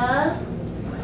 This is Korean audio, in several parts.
감사합니다.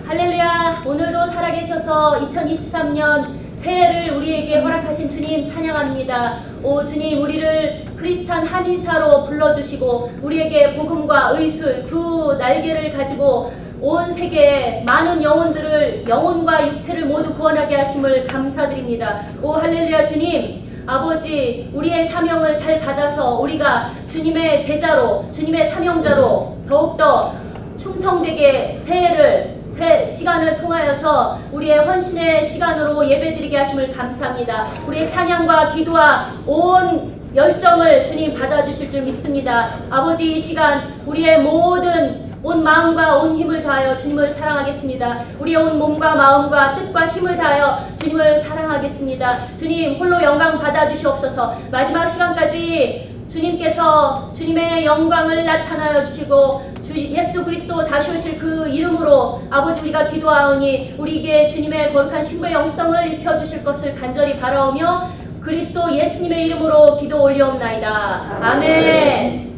할렐루야. 오늘도 살아계셔서 2023년 새해를 우리에게 허락하신 주님 찬양합니다. 오 주님, 우리를 크리스찬 한인사로 불러주시고 우리에게 복음과 의술 두 날개를 가지고 온 세계에 많은 영혼들을, 영혼과 육체를 모두 구원하게 하심을 감사드립니다. 오 할렐루야. 주님, 아버지, 우리의 사명을 잘 받아서 우리가 주님의 제자로, 주님의 사명자로 더욱더 충성되게 새해를, 새 시간을 통하여서 우리의 헌신의 시간으로 예배드리게 하심을 감사합니다. 우리의 찬양과 기도와 온 열정을 주님 받아주실 줄 믿습니다. 아버지, 이 시간 우리의 모든 온 마음과 온 힘을 다하여 주님을 사랑하겠습니다. 우리의 온 몸과 마음과 뜻과 힘을 다하여 주님을 사랑하겠습니다. 주님, 홀로 영광 받아주시옵소서. 마지막 시간까지 주님께서 주님의 영광을 나타나여 주시고 주 예수 그리스도 다시 오실 그 이름으로 아버지 우리가 기도하오니 우리에게 주님의 거룩한 신부의 영성을 입혀주실 것을 간절히 바라오며 그리스도 예수님의 이름으로 기도 올리옵나이다. 아멘.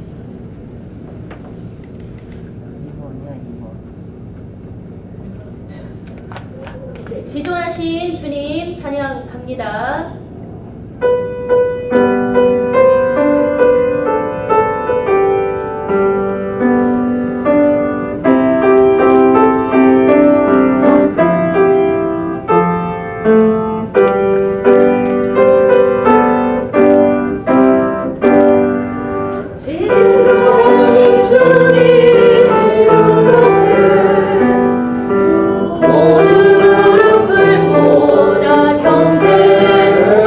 네, 지존하신 주님 찬양 갑니다. 모든 무릎을 보다 경배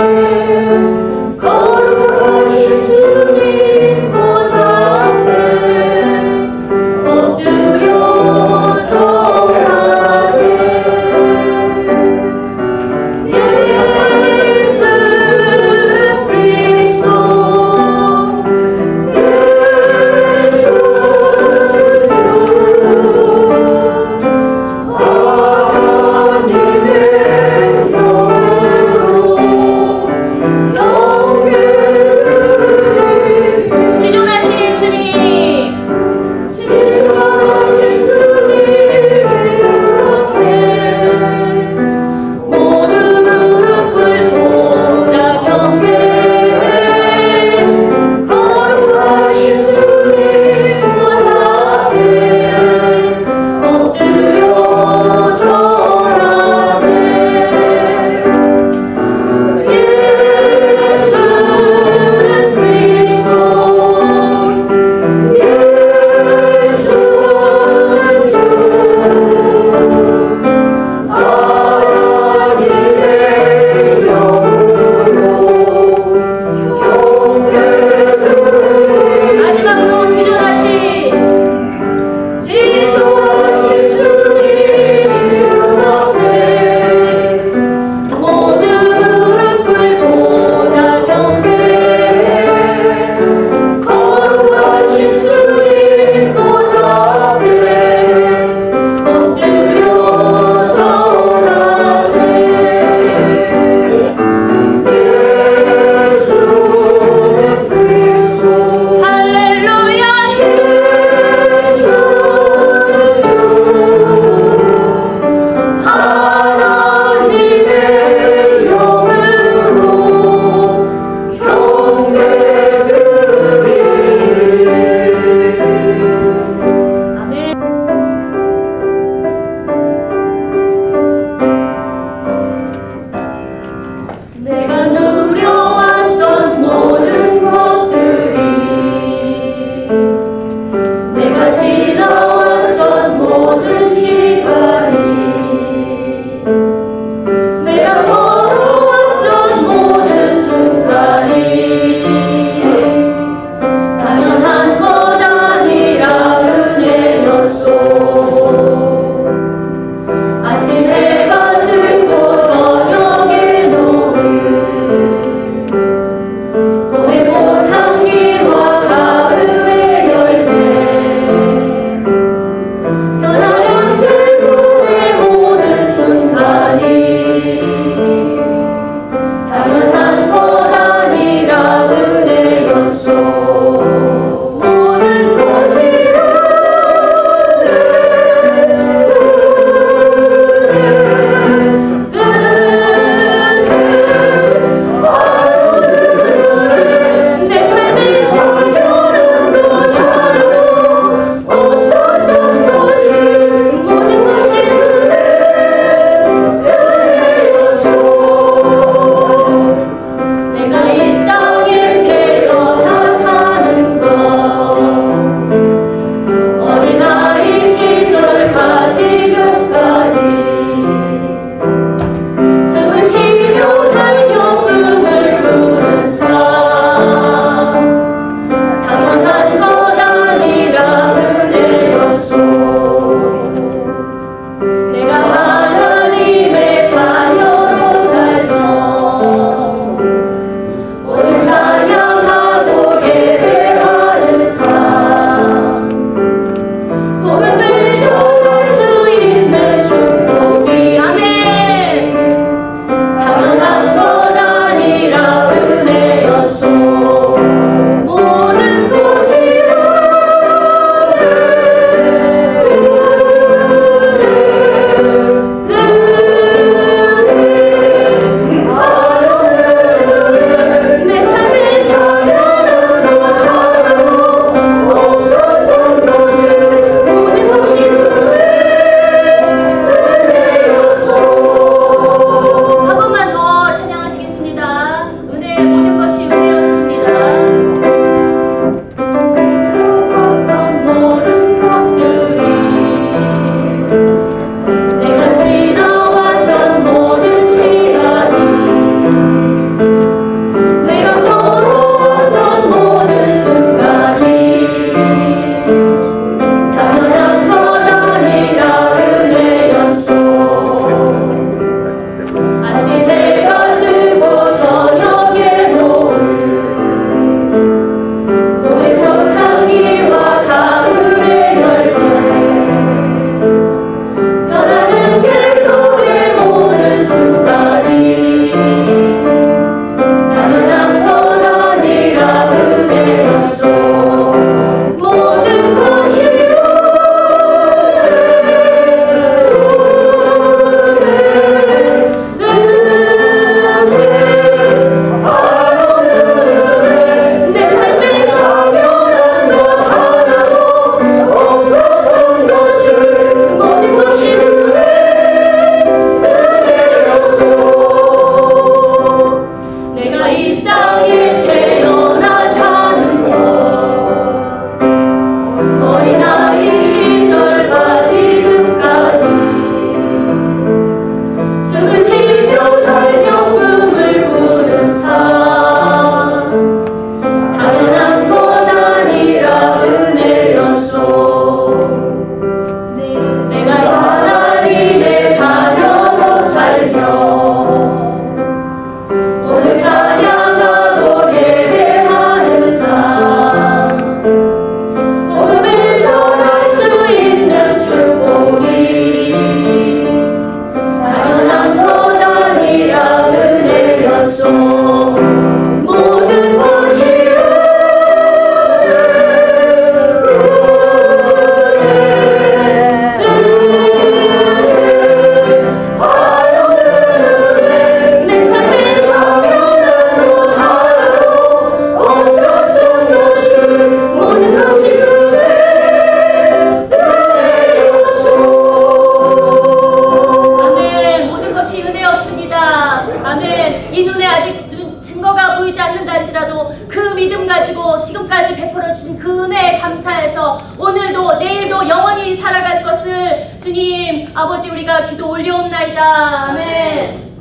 아버지 우리가 기도 올려옵나이다. 아멘.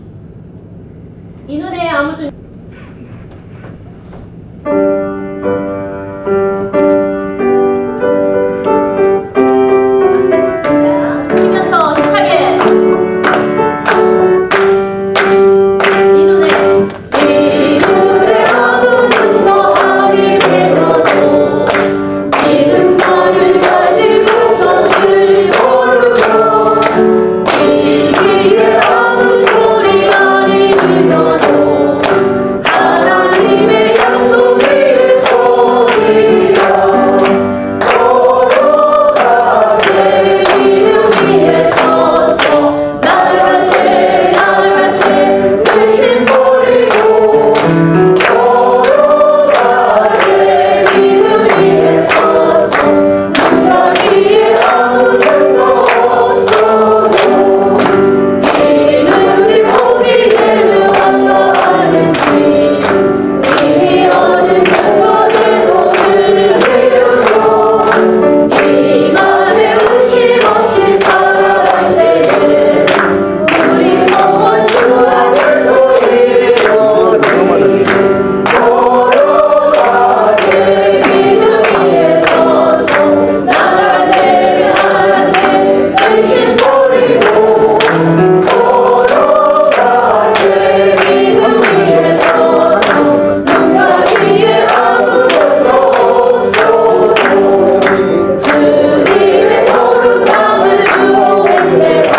인원의 아무튼 박수 칩시다. 치면서 힘차게 이눈의 아무튼 너하리 되어도 믿음 말을 가지고서 늘 모르고 이기에 아무 소리 아니 들려도 하나님의 약속이 소리라 걸어가세 이름 위에 서서 나가세 나가세 의심 버리고 걸어가세 이름 위에 서서 누가 위에 아무 증거 없어도 이름이 보기에는 어떠하는지 이미 얻은 증거대로를 배우고 이 말에 의심 없이 살아갈 때에 우리 성원 주 안에서 이루리 걸어가세 믿음 위에 서서 나가세 나가세 의심 버리고 걸어가세 믿음 위에 서서 누가 위에 아무 증거 없어도 주님의 거룩함을 주고 맹세하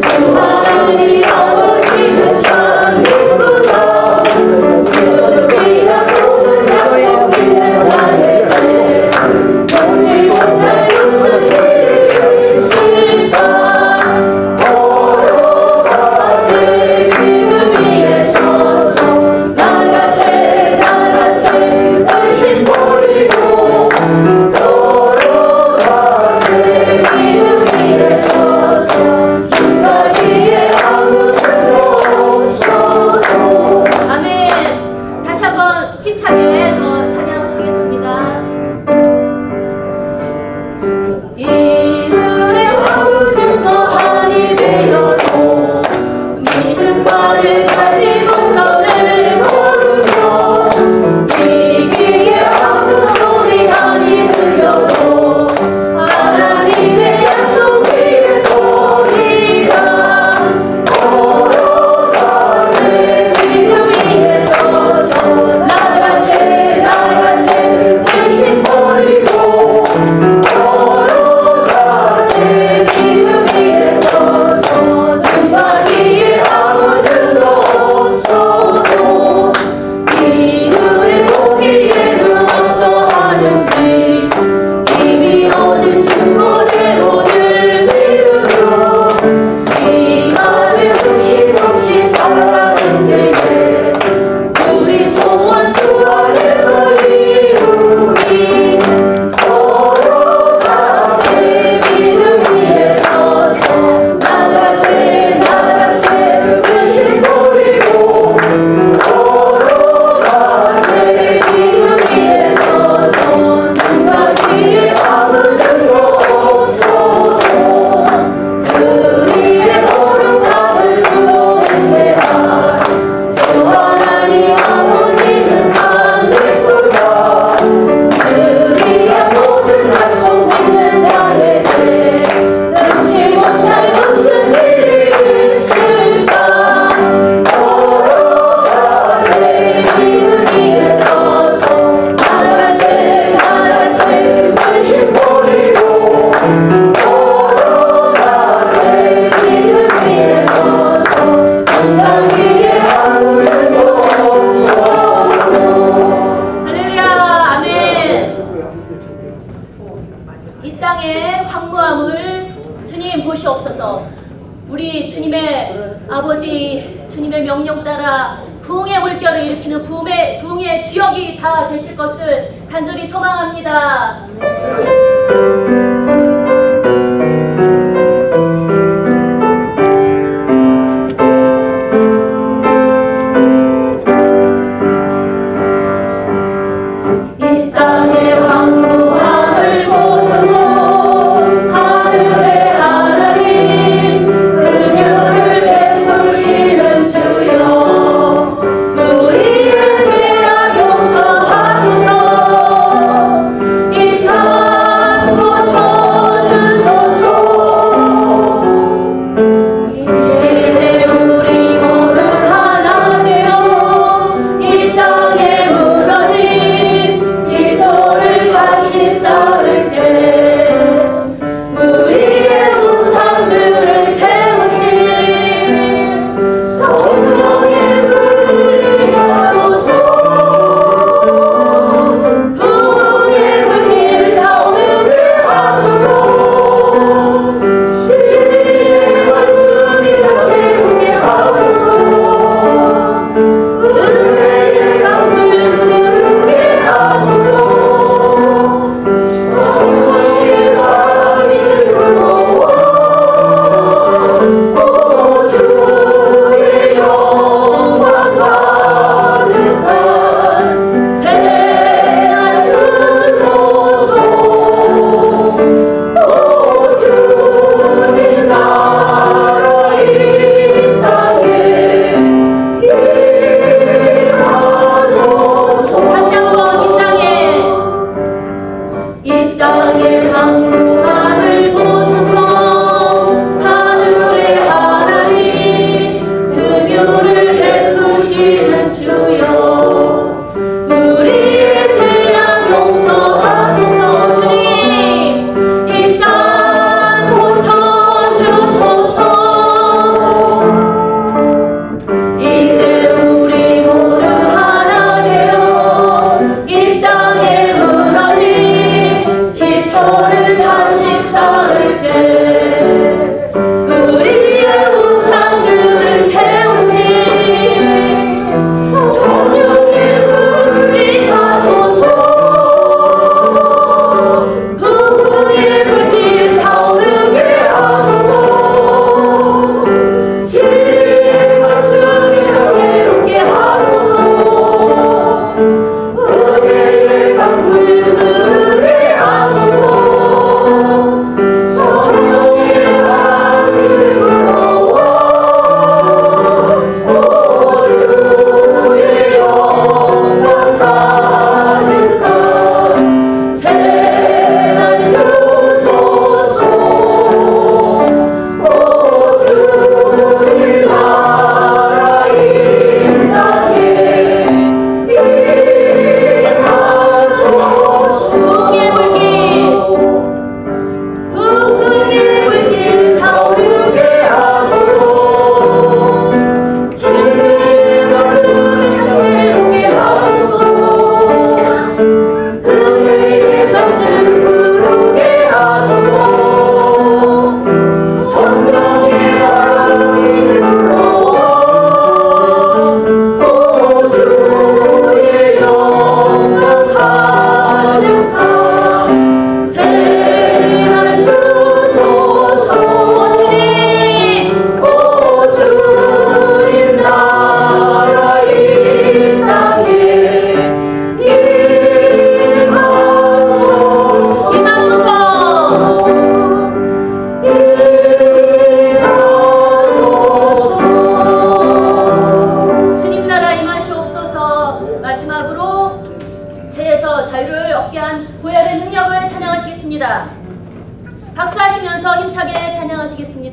주 하나님 아버지는 참 기쁘다 주기가 모든 약속 믿는 자에게 놓지 못할 무슨 일이 있을까 걸어가세 믿음 위에 서서 나가세 나가세 의심 버리고 걸어가세 믿음 위에 서서 주가 위에 아무 증거 없어도 아멘. 다시 한번 힘차게 더 찬양하시겠습니다. 이들의 아무 증거 아니 되어도 믿음 말을 가지고서 늘 걸으며 이기에 아무 소리 아니 들려도 하나님의 약속 위에 소리가 걸어가세 믿음 위에 서서 나가세 나가세 의심 버리고 걸어가세 믿음 위에 서서 누가 위에 아무 증거 없어도 이들의 보기에는 어떠하는지 이미 얻은 증거대로 늘 믿으며 이 말에 의심 없이 살아가는 데에 우리 소원 주 안에서 이루리 걸어가세 믿음 위에 서서 나가세 나가세 의심 버리고 걸어가세 믿음 위에 서서 누가 위에 아무 증거 없어도 주님의 거룩함을 주고 맹세하 주 하나님 아버지는 참 기쁘다 주기야 모든 약속 믿는 자에게 넘지 못할 무슨 일이 있을까 걸어가세 믿음 위에 서서 나가세 나가세 의심 버리고 걸어가세 믿음 위에 서서 누가 위에 아무 증거 없어도 할렐루야 아멘. 이 땅의 황무함을 주님 보시옵소서. 우리 주님의 아버지 주님의 명령 따라 부흥의 물결을 일으키는 부흥의 주역이 다 되실 것을 간절히 소망합니다. 이 땅의 황무함을 보소서. 하늘의 하나님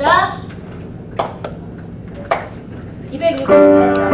시작. 268장.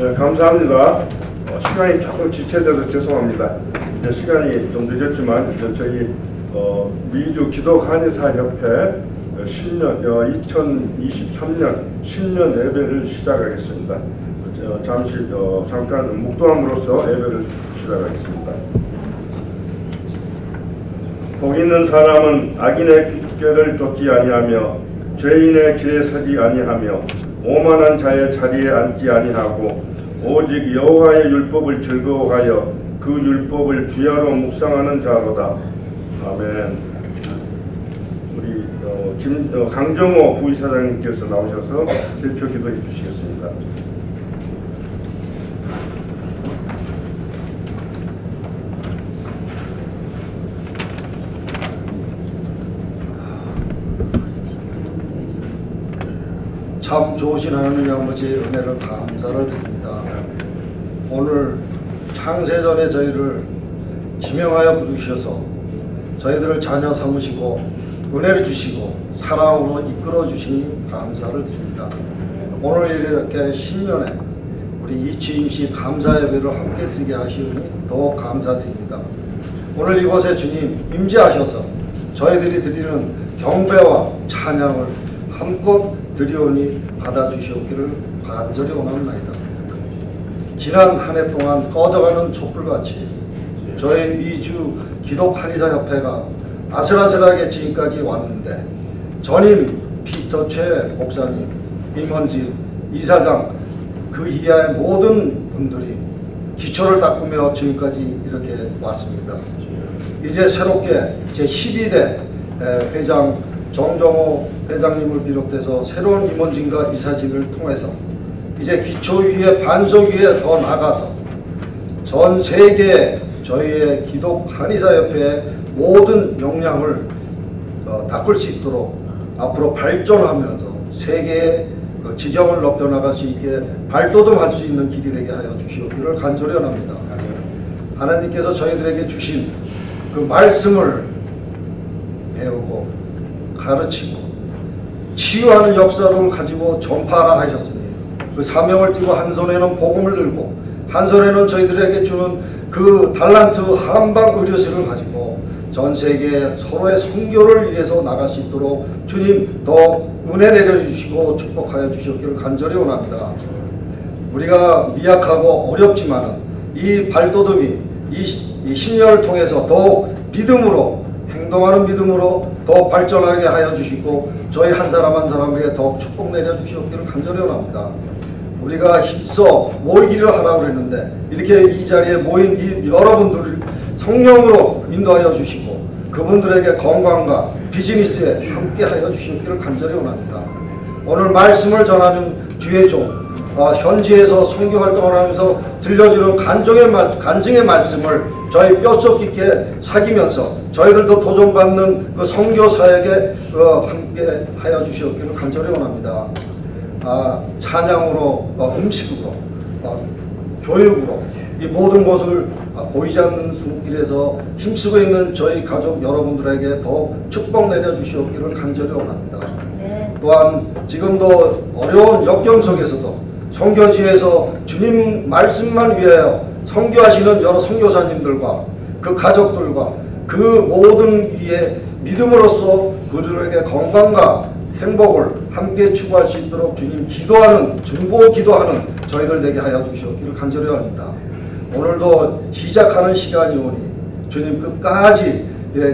네, 감사합니다. 시간이 조금 지체돼서 죄송합니다. 시간이 좀 늦었지만 저희 미주 기독한의사협회 2023년 신년 예배를 시작하겠습니다. 잠깐 묵도함으로써 예배를 시작하겠습니다. 복 있는 사람은 악인의 꾀를 쫓지 아니하며 죄인의 길에 서지 아니하며 오만한 자의 자리에 앉지 아니하고 오직 여호와의 율법을 즐거워하여 그 율법을 주야로 묵상하는 자로다. 아멘. 우리 강정호 부이사장님께서 나오셔서 대표 기도해 주시겠습니다. 참 좋으신 하나님 아버지의 은혜를 감사를 드립니다. 오늘 창세전에 저희를 지명하여 부르셔서 저희들을 자녀 삼으시고 은혜를 주시고 사랑으로 이끌어 주시니 감사를 드립니다. 오늘 이렇게 신년에 우리 이치임시 감사 예배를 함께 드리게 하시니 더 감사드립니다. 오늘 이곳에 주님 임재하셔서 저희들이 드리는 경배와 찬양을 함껏 드리오니 받아주시옵기를 간절히 원합니다. 지난 한 해 동안 꺼져가는 촛불같이 저희 미주 기독한의사협회가 아슬아슬하게 지금까지 왔는데 전임 피터 최 목사님, 임원진 이사장 그 이하의 모든 분들이 기초를 닦으며 지금까지 이렇게 왔습니다. 이제 새롭게 제12대 회장 정정호 회장님을 비롯해서 새로운 임원진과 이사진을 통해서 이제 기초위에 반석위에 더 나가서 전 세계 저희의 기독 한의사협회의 모든 역량을 닦을 수 있도록 앞으로 발전하면서 세계의 지경을 높여나갈 수 있게 발돋움할 수 있는 길이 되게 하여 주시옵기를 간절히 원합니다. 하나님께서 저희들에게 주신 그 말씀을 배우고 가르치고 치유하는 역사를 가지고 전파하라 하셨으니 그 사명을 띠고 한 손에는 복음을 들고 한 손에는 저희들에게 주는 그 달란트 한방 의료실을 가지고 전 세계 서로의 선교를 위해서 나갈 수 있도록 주님 더 은혜 내려주시고 축복하여 주시기를 간절히 원합니다. 우리가 미약하고 어렵지만 이 발돋움이 이 신년을 통해서 더욱 믿음으로 행동하는 믿음으로 더 발전하게 하여 주시고 저희 한 사람 한 사람에게 더욱 축복 내려주시기를 간절히 원합니다. 우리가 힘써 모이기를 하라고 했는데 이렇게 이 자리에 모인 이 여러분들을 성령으로 인도하여 주시고 그분들에게 건강과 비즈니스에 함께 하여 주시기를 간절히 원합니다. 오늘 말씀을 전하는 주의 종 현지에서 선교 활동을 하면서 들려주는 간증의 말씀을 저희 뼛속 깊게 사귀면서 저희들도 도전받는 그 선교 사역에 함께 하여 주시기를 간절히 원합니다. 찬양으로 음식으로 교육으로 이 모든 것을 보이지 않는 손길에서 힘쓰고 있는 저희 가족 여러분들에게 더욱 축복 내려주시옵기를 간절히 원합니다. 또한 지금도 어려운 역경 속에서도 선교지에서 주님 말씀만 위하여 선교하시는 여러 선교사님들과 그 가족들과 그 모든 위에 믿음으로써 그들에게 건강과 행복을 함께 추구할 수 있도록 주님 기도하는 중보 기도하는 저희들 되게 하여 주시옵기를 간절히 원합니다. 오늘도 시작하는 시간이 오니 주님 끝까지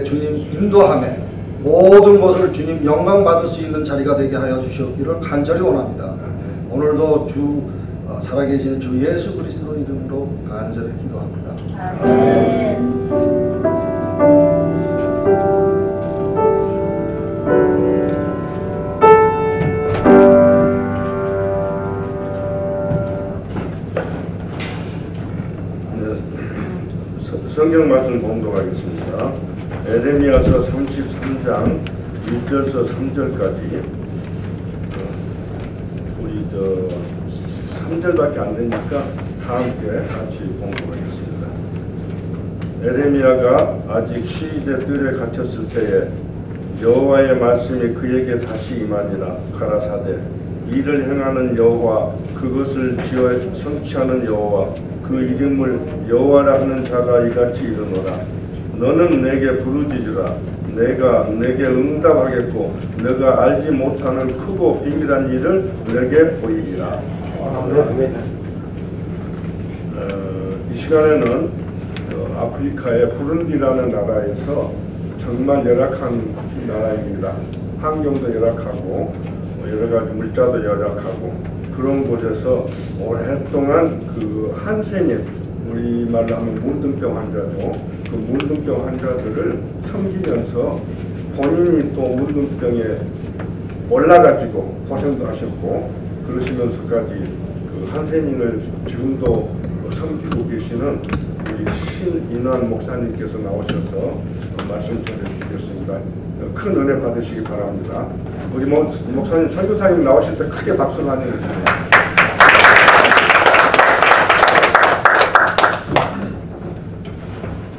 주님 인도함에 모든 것을 주님 영광 받을 수 있는 자리가 되게 하여 주시옵기를 간절히 원합니다. 오늘도 주 살아계신 주 예수 그리스도 이름으로 간절히 기도합니다. 아멘. 성경 말씀 봉독하겠습니다. 에레미야서 33장 1절에서 3절까지 우리 3절밖에 안 되니까 다 함께 같이 봉독하겠습니다. 에레미야가 아직 시위대 뜰에 갇혔을 때에 여호와의 말씀이 그에게 다시 임하니라. 가라사대 이를 행하는 여호와 그것을 지어 성취하는 여호와 그 이름을 여호와라 하는 자가 이같이 이르노라. 너는 내게 부르짖으라. 내가 내게 응답하겠고 내가 알지 못하는 크고 비밀한 일을 내게 보이리라. 이 시간에는 아프리카의 부룬디라는 나라에서 정말 열악한 나라입니다. 환경도 열악하고 여러 가지 물자도 열악하고 그런 곳에서 오랫동안 그 한센인 우리말로 하면 문둥병 환자죠. 그 문둥병 환자들을 섬기면서 본인이 또 문둥병에 올라가지고 고생도 하셨고 그러시면서까지 그 한센인을 지금도 섬기고 계시는 우리 신인환 목사님께서 나오셔서 말씀 전해주시겠습니다. 큰 은혜 받으시기 바랍니다. 우리 목사님, 선교사님 나오실 때 크게 박수 많이 해주세요.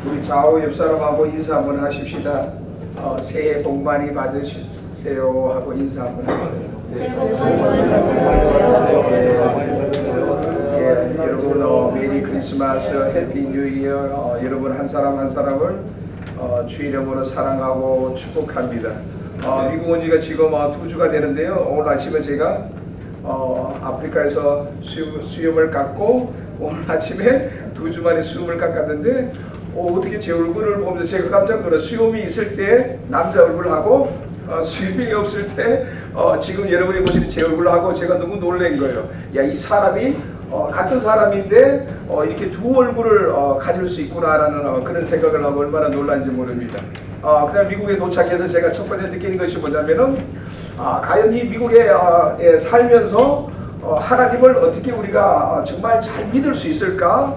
우리 좌우 옆 사람하고 인사 한번 하십시다. 새해 복 많이 받으세요 하고 인사 한번 하세요. 여러분 메리 크리스마스, 해피 뉴 이어. 여러분 한 사람 한 사람을 주 이름으로 사랑하고 축복합니다. 미국 온 지가 지금 2주가 되는데요. 오늘 아침에 제가 아프리카에서 수염을 깎고 오늘 아침에 2주 만에 수염을 깎았는데 어떻게 제 얼굴을 보면서 제가 깜짝 놀랐어요. 수염이 있을 때 남자 얼굴하고 수염이 없을 때 지금 여러분이 보시는 제 얼굴하고 제가 너무 놀란 거예요. 야, 이 사람이 같은 사람인데 이렇게 두 얼굴을 가질 수 있구나라는 그런 생각을 하고 얼마나 놀란지 모릅니다. 그다음 미국에 도착해서 제가 첫 번째 느끼는 것이 뭐냐면은 과연 이 미국에 살면서 하나님을 어떻게 우리가 정말 잘 믿을 수 있을까?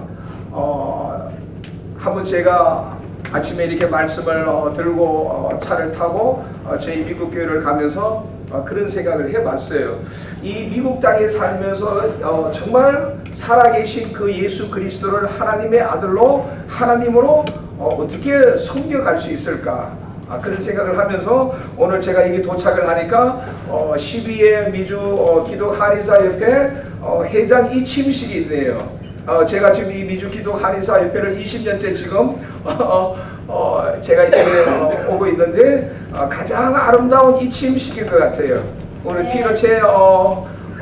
한번 제가 아침에 이렇게 말씀을 들고 차를 타고 저희 미국 교회를 가면서 그런 생각을 해봤어요. 이 미국 땅에 살면서 정말 살아계신 그 예수 그리스도를 하나님의 아들로 하나님으로 어떻게 섬겨갈 수 있을까? 그런 생각을 하면서 오늘 제가 여기 도착을 하니까 12회 미주 기독 한의사 협회 회장 이침식이 있네요. 제가 지금 이 미주 기독 한의사 협회를 20년째 지금 제가 이렇게 오고 있는데 가장 아름다운 이침식인 것 같아요. 오늘 피러체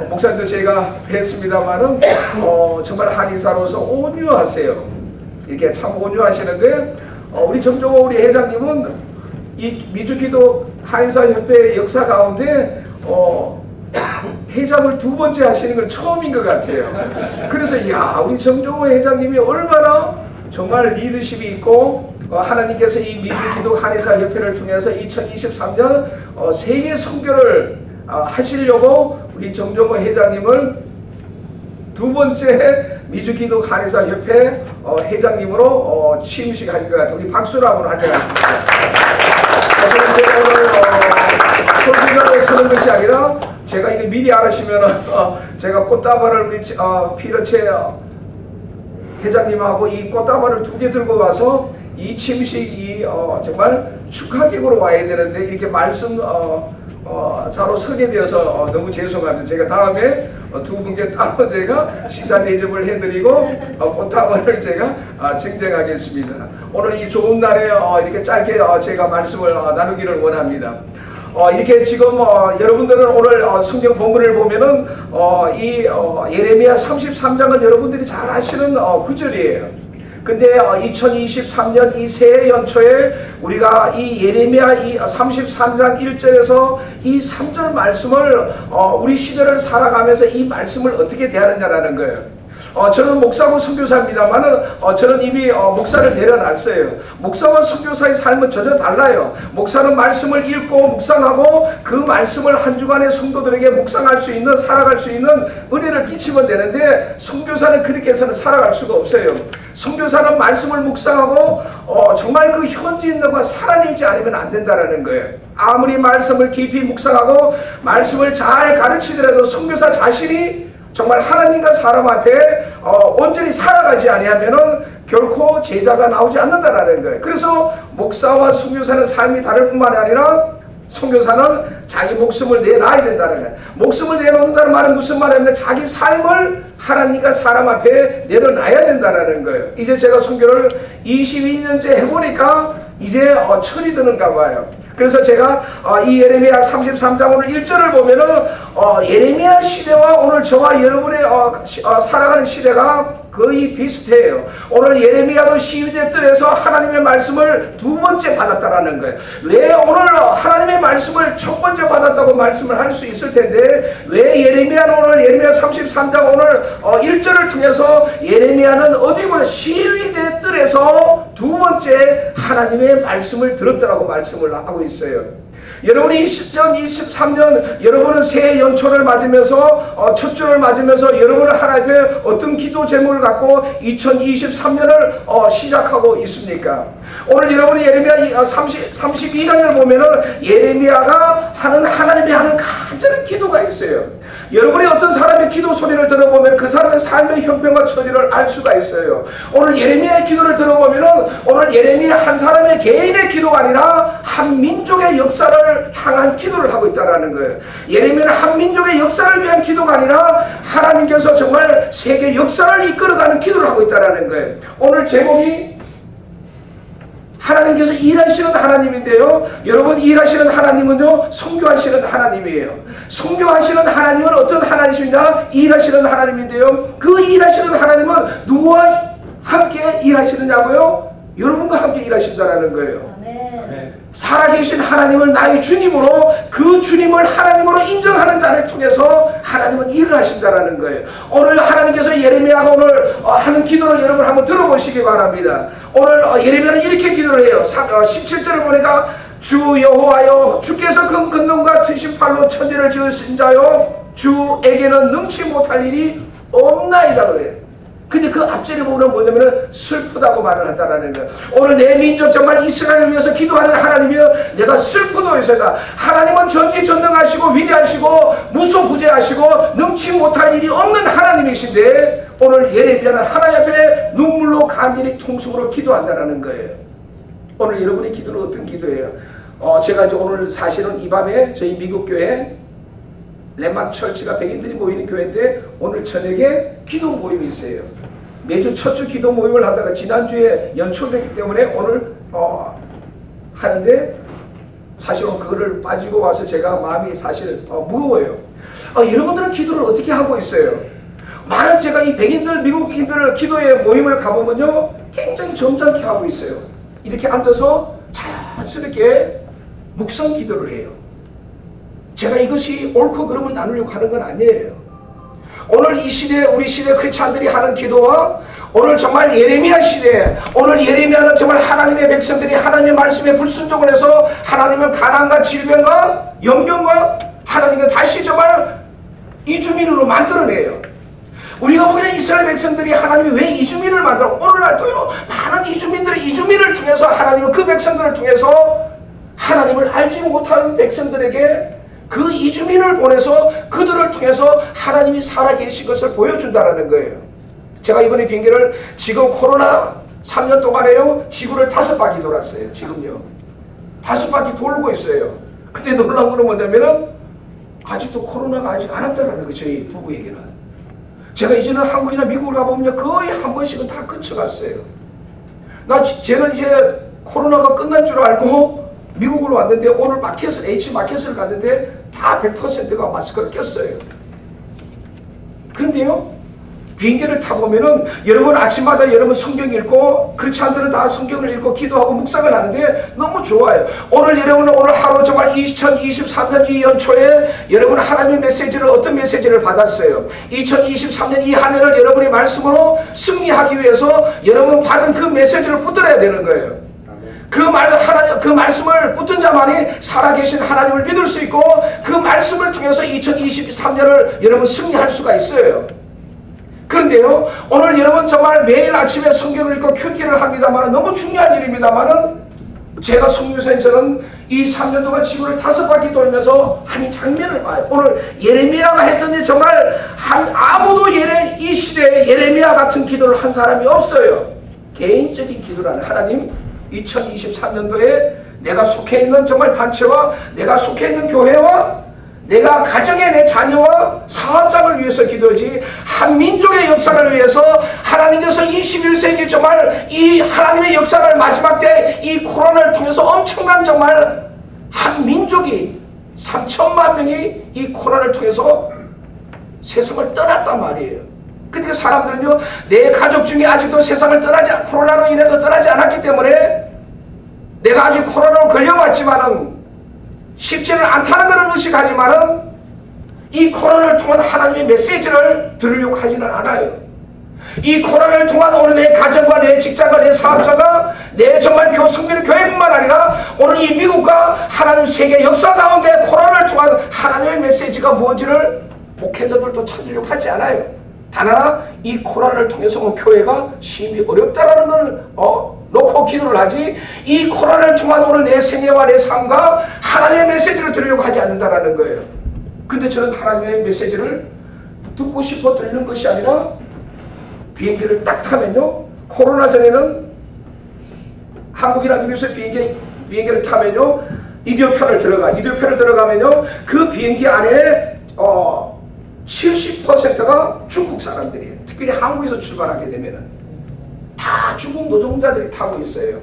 목사님도 제가 뵀습니다만은 정말 한의사로서 온유하세요. 이렇게 참 온유하시는데 우리 정종호 우리 회장님은 이 미주기도 한의사협회의 역사 가운데 회장을 두 번째 하시는 건 처음인 것 같아요. 그래서 야 우리 정종호 회장님이 얼마나 정말 리더십이 있고 하나님께서 이 미주기도 한의사협회를 통해서 2023년 세계 선교를 하시려고 우리 정종호 회장님을 두 번째 미주기도 한의사협회 회장님으로 취임식 하신 것 같아요. 우리 박수로 한번 환영하십니다. 사실은 제가 오늘 설교자로 서는 것이 아니라 제가 이게 미리 알았으면 제가 꽃다발을 우리 피러체 회장님하고 이 꽃다발을 2개 들고 와서 이 취임식이 정말 축하객으로 와야 되는데 이렇게 말씀 자로 서게 되어서 너무 죄송합니다. 제가 다음에 두 분께 따로 제가 식사 대접을 해드리고 꽃다발을 제가 증정하겠습니다. 오늘 이 좋은 날에 이렇게 짧게 제가 말씀을 나누기를 원합니다. 이렇게 지금 여러분들은 오늘 성경 본문을 보면은 이 예레미야 33장은 여러분들이 잘 아시는 구절이에요. 근데 2023년 이 새해 연초에 우리가 이 예레미야 이 33장 1절에서 이 3절 말씀을 우리 시대를 살아가면서 이 말씀을 어떻게 대하느냐라는 거예요. 저는 목사고 선교사입니다만은 저는 이미 목사를 내려놨어요. 목사와 선교사의 삶은 전혀 달라요. 목사는 말씀을 읽고 묵상하고 그 말씀을 한 주간에 성도들에게 묵상할 수 있는 살아갈 수 있는 은혜를 끼치면 되는데 선교사는 그렇게 해서는 살아갈 수가 없어요. 선교사는 말씀을 묵상하고 정말 그 현지 있는 것 살아내지 않으면 안 된다라는 거예요. 아무리 말씀을 깊이 묵상하고 말씀을 잘 가르치더라도 선교사 자신이 정말 하나님과 사람 앞에 온전히 살아가지 아니하면은 결코 제자가 나오지 않는다라는 거예요. 그래서 목사와 선교사는 삶이 다를 뿐만 아니라 선교사는 자기 목숨을 내놔야 된다는 거예요. 목숨을 내놓는다는 말은 무슨 말이냐면 자기 삶을 하나님과 사람 앞에 내려놔야 된다는 거예요. 이제 제가 선교를 22년째 해보니까 이제 철이 드는가 봐요. 그래서 제가 이 예레미야 33장 오늘 1절을 보면은 예레미야 시대와 오늘 저와 여러분의 살아가는 시대가 거의 비슷해요. 오늘 예레미야도 시위대 뜰에서 하나님의 말씀을 두 번째 받았다라는 거예요. 왜 오늘 하나님의 말씀을 첫 번째 받았다고 말씀을 할 수 있을 텐데 왜 예레미야는 오늘 예레미야 33장 오늘 1절을 통해서 예레미야는 어디고 시위대 뜰에서 두 번째 하나님의 말씀을 들었다라고 말씀을 하고 있어요. 여러분이 2023년 여러분은 새해 연초를 맞으면서 첫 주를 맞으면서 여러분은 하나님 앞에 어떤 기도 제목을 갖고 2023년을 시작하고 있습니까? 오늘 여러분이 예레미야 32장을 보면은 예레미야가 하나님이 하는 간절한 기도가 있어요. 여러분이 어떤 사람의 기도 소리를 들어보면 그 사람의 삶의 형편과 처지를 알 수가 있어요. 오늘 예레미야의 기도를 들어보면은 오늘 예레미야 한 사람의 개인의 기도가 아니라 한 민족의 역사를 향한 기도를 하고 있다는 거예요. 예레미야는 한 민족의 역사를 위한 기도가 아니라 하나님께서 정말 세계 역사를 이끌어가는 기도를 하고 있다는 거예요. 오늘 제목이 하나님께서 일하시는 하나님인데요. 여러분 일하시는 하나님은요. 선교하시는 하나님이에요. 선교하시는 하나님은 어떤 하나님이냐? 일하시는 하나님인데요. 그 일하시는 하나님은 누구와 함께 일하시느냐고요? 여러분과 함께 일하신다는 거예요. 아멘. 살아계신 하나님을 나의 주님으로, 그 주님을 하나님으로 인정하는 자를 통해서 하나님은 일을 하신다라는 거예요. 오늘 하나님께서 예레미야가 오늘 하는 기도를 여러분 한번 들어보시기 바랍니다. 오늘 예레미야는 이렇게 기도를 해요. 17절을 보니까 주 여호와여, 주께서 그 근능과 트신 팔로 천지를 지으신 자여, 주에게는 능치 못할 일이 없나이다 그래요. 근데 그 앞절에 보면 뭐냐면 슬프다고 말을 한다라는 거예요. 오늘 내 민족 정말 이스라엘을 위해서 기도하는 하나님이여, 내가 슬프도이소이다. 하나님은 전지전능하시고 위대하시고 무소부재하시고 능치 못할 일이 없는 하나님이신데, 오늘 예레미야는 하나님 앞에 눈물로 간절히 통성으로 기도한다라는 거예요. 오늘 여러분의 기도는 어떤 기도예요? 제가 이제 오늘 사실은 이 밤에 저희 미국 교회 랜마크 철치가 백인들이 모이는 교회인데 오늘 저녁에 기도 모임이 있어요. 매주 첫 주 기도 모임을 하다가 지난주에 연초됐기 때문에 오늘 하는데, 사실은 그거를 빠지고 와서 제가 마음이 사실 무거워요. 여러분들은 기도를 어떻게 하고 있어요? 많은 제가 이 백인들, 미국인들 기도회 모임을 가보면요, 굉장히 점잖게 하고 있어요. 이렇게 앉아서 자연스럽게 묵상 기도를 해요. 제가 이것이 옳고 그름을 나누려고 하는 건 아니에요. 오늘 이 시대, 우리 시대 크리스찬들이 하는 기도와 오늘 정말 예레미야 시대, 오늘 예레미야는 정말 하나님의 백성들이 하나님의 말씀에 불순종을 해서 하나님을 가난과 질병과 연병과 하나님을 다시 정말 이주민으로 만들어내요. 우리가 보기에는 이스라엘 백성들이 하나님이 왜 이주민을 만들어? 오늘날도요, 많은 이주민들이 이주민을 통해서 하나님은 그 백성들을 통해서 하나님을 알지 못하는 백성들에게 그 이주민을 보내서 그들을 통해서 하나님이 살아계신 것을 보여준다는 거예요. 제가 이번에 비행기를 지금 코로나 3년 동안에요, 지구를 5바퀴 돌았어요. 지금요 5바퀴 돌고 있어요. 근데 놀라운 건 뭐냐면은 아직도 코로나가 아직 안 왔다라는 거예요. 저희 부부에게는. 제가 이제는 한국이나 미국을 가보면 거의 한 번씩은 다 그쳐갔어요. 쟤는 이제 코로나가 끝난 줄 알고 미국으로 왔는데 오늘 마켓을, H마켓을 갔는데 다 100%가 마스크를 꼈어요. 그런데요, 비행기를 타보면은 여러분 아침마다 여러분 성경 읽고, 크리스찬들은 다 성경을 읽고 기도하고 묵상을 하는데 너무 좋아요. 오늘 여러분은 오늘 하루 정말 2023년 이 연초에 여러분 하나님의 메시지를, 어떤 메시지를 받았어요? 2023년 이 한 해를 여러분의 말씀으로 승리하기 위해서 여러분 받은 그 메시지를 붙들어야 되는 거예요. 그 말씀을 붙든 자만이 살아계신 하나님을 믿을 수 있고, 그 말씀을 통해서 2023년을 여러분 승리할 수가 있어요. 그런데요, 오늘 여러분 정말 매일 아침에 성경을 읽고 큐티를 합니다만, 너무 중요한 일입니다만은, 제가 성유생 저는 이 3년 동안 지구를 5바퀴 돌면서 한 장면을 봐요. 오늘 예레미야가 했더니 정말 아무도 이 시대에 예레미야 같은 기도를 한 사람이 없어요. 개인적인 기도라는, 하나님 2023년도에 내가 속해 있는 정말 단체와 내가 속해 있는 교회와 내가 가정의 내 자녀와 사업장을 위해서 기도하지, 한 민족의 역사를 위해서 하나님께서 21세기 정말 이 하나님의 역사를 마지막 때 이 코로나를 통해서 엄청난 정말 한 민족이 3천만 명이 이 코로나를 통해서 세상을 떠났단 말이에요. 그러니까 사람들은요, 내 가족 중에 아직도 세상을 코로나로 인해서 떠나지 않았기 때문에 내가 아직 코로나로 걸려봤지만은 쉽지는 않다는 것을 의식하지만은 이 코로나를 통한 하나님의 메시지를 들으려고 하지는 않아요. 이 코로나를 통한 오늘 내 가정과 내 직장과 내 사업자가 내 정말 성민의 교회뿐만 아니라 오늘 이 미국과 하나님 세계 역사 가운데 코로나를 통한 하나님의 메시지가 뭔지를 목회자들도 찾으려고 하지 않아요. 단 하나, 이 코로나를 통해서 교회가 심히 어렵다라는 걸 놓고 기도를 하지, 이 코로나를 통한 오늘 내 생애와 내 삶과 하나님의 메시지를 들으려고 하지 않는다라는 거예요. 근데 저는 하나님의 메시지를 듣고 싶어 들는 것이 아니라, 비행기를 딱 타면요, 코로나 전에는 한국이나 미국에서 비행기를 타면요, 이디오편을 들어가면요, 그 비행기 안에 70%가 중국 사람들이에요. 특별히 한국에서 출발하게 되면은 다 중국 노동자들이 타고 있어요.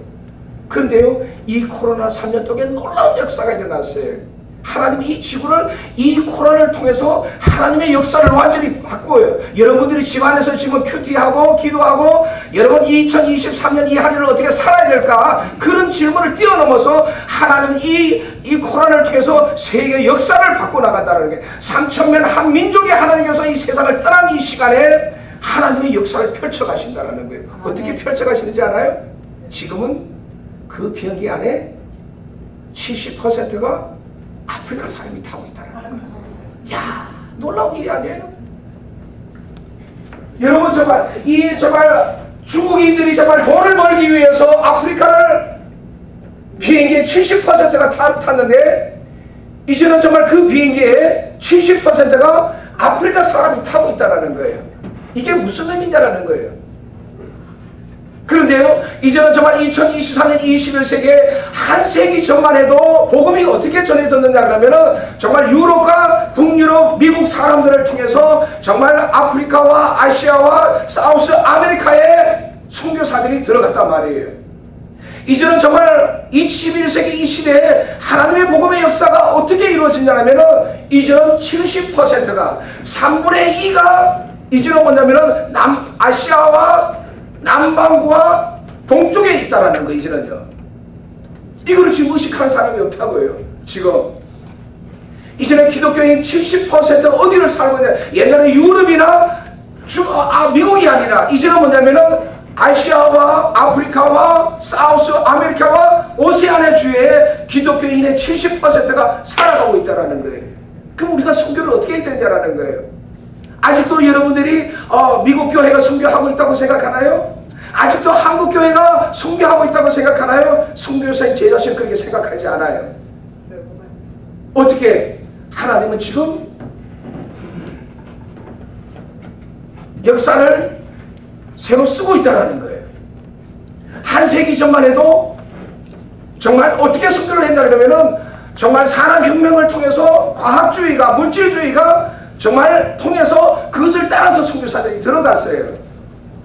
그런데요, 이 코로나 3년 동안 놀라운 역사가 일어났어요. 하나님이 이 지구를 이 코로나를 통해서 하나님의 역사를 완전히 바꿔요. 여러분들이 집안에서 지금 큐티하고 기도하고 여러분 2023년 이 한 해를 어떻게 살아야 될까 그런 질문을 뛰어넘어서 하나님은 이 코로나를 통해서 세계 역사를 바꿔나간다는 게 3,000명 한 민족의 하나님께서 이 세상을 떠난 이 시간에 하나님의 역사를 펼쳐가신다는 거예요. 어떻게 펼쳐가시는지 알아요? 지금은 그 비행기 안에 70%가 아프리카 사람이 타고 있다는 거예요. 야, 놀라운 일이 아니에요? 여러분 정말 중국인들이 정말 돈을 벌기 위해서 아프리카를 비행기에 70%가 탔는데 이제는 정말 그 비행기에 70%가 아프리카 사람이 타고 있다는 거예요. 이게 무슨 의미냐라는 거예요. 그런데요, 이제는 정말 2023년 21세기에 한 세기 전만 해도 복음이 어떻게 전해졌느냐 그러면은 정말 유럽과 북유럽, 미국 사람들을 통해서 정말 아프리카와 아시아와 사우스 아메리카에 선교사들이 들어갔단 말이에요. 이제는 정말 21세기 이 시대에 하나님의 복음의 역사가 어떻게 이루어지냐면은 이제는 70%가 3분의 2가 이제는 뭐냐면은 아시아와 남반구와 동쪽에 있다라는 거 이제는요. 이거를 지금 의식하는 사람이 없다고요. 지금 이제는 기독교인 70%가 어디를 살고 있냐. 옛날에 유럽이나 미국이 아니라 이제는 뭐냐면은 아시아와 아프리카와 사우스 아메리카와 오세아니아 주에 기독교인의 70%가 살아가고 있다라는 거예요. 그럼 우리가 선교를 어떻게 해야 되냐라는 거예요. 아직도 여러분들이 미국 교회가 선교하고 있다고 생각하나요? 아직도 한국 교회가 선교하고 있다고 생각하나요? 선교사인 제 자신 그렇게 생각하지 않아요. 어떻게? 하나님은 지금 역사를 새로 쓰고 있다는 거예요. 한 세기 전만 해도 정말 어떻게 선교를 했냐 그러면은 정말 산업혁명을 통해서 과학주의가 물질주의가 정말 통해서 그것을 따라서 선교사들이 들어갔어요.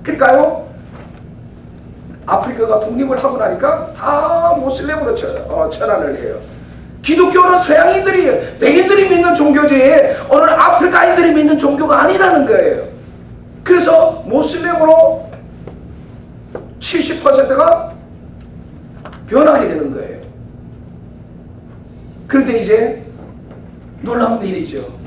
그러니까요, 아프리카가 독립을 하고 나니까 다 모슬렘으로 전환을 해요. 기독교는 서양인들이 백인들이 믿는 종교지 오늘 아프리카인들이 믿는 종교가 아니라는 거예요. 그래서 모슬렘으로 70%가 변하게 되는 거예요. 그런데 이제 놀라운 일이죠.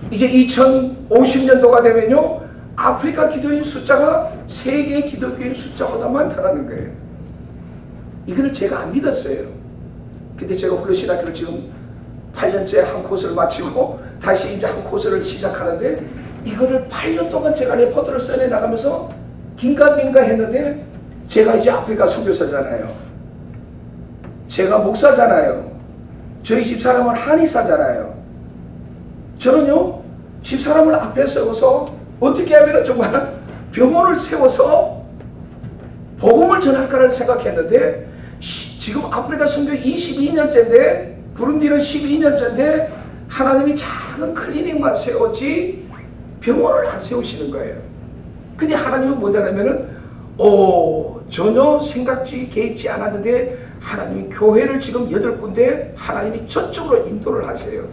이제 2050년도가 되면요, 아프리카 기독교인 숫자가 세계 기독교인 숫자보다 많다는 거예요. 이거를 제가 안 믿었어요. 근데 제가 홀로신학교를 지금 8년째 한 코스를 마치고 다시 이제 한 코스를 시작하는데 이거를 8년 동안 제가 레포트를 써내 나가면서 긴가민가 했는데 제가 이제 아프리카 선교사잖아요. 제가 목사잖아요. 저희 집사람은 한의사잖아요. 저는요, 집사람을 앞에 세워서 어떻게 하면 정말 병원을 세워서 복음을 전할까를 생각했는데 지금 아프리카 선교 22년째인데 부룬디는 12년째인데 하나님이 작은 클리닉만 세웠지 병원을 안 세우시는 거예요. 근데 하나님은 뭐냐면은 전혀 생각지 개의치 않았는데 하나님이 교회를 지금 8군데 하나님이 저쪽으로 인도를 하세요.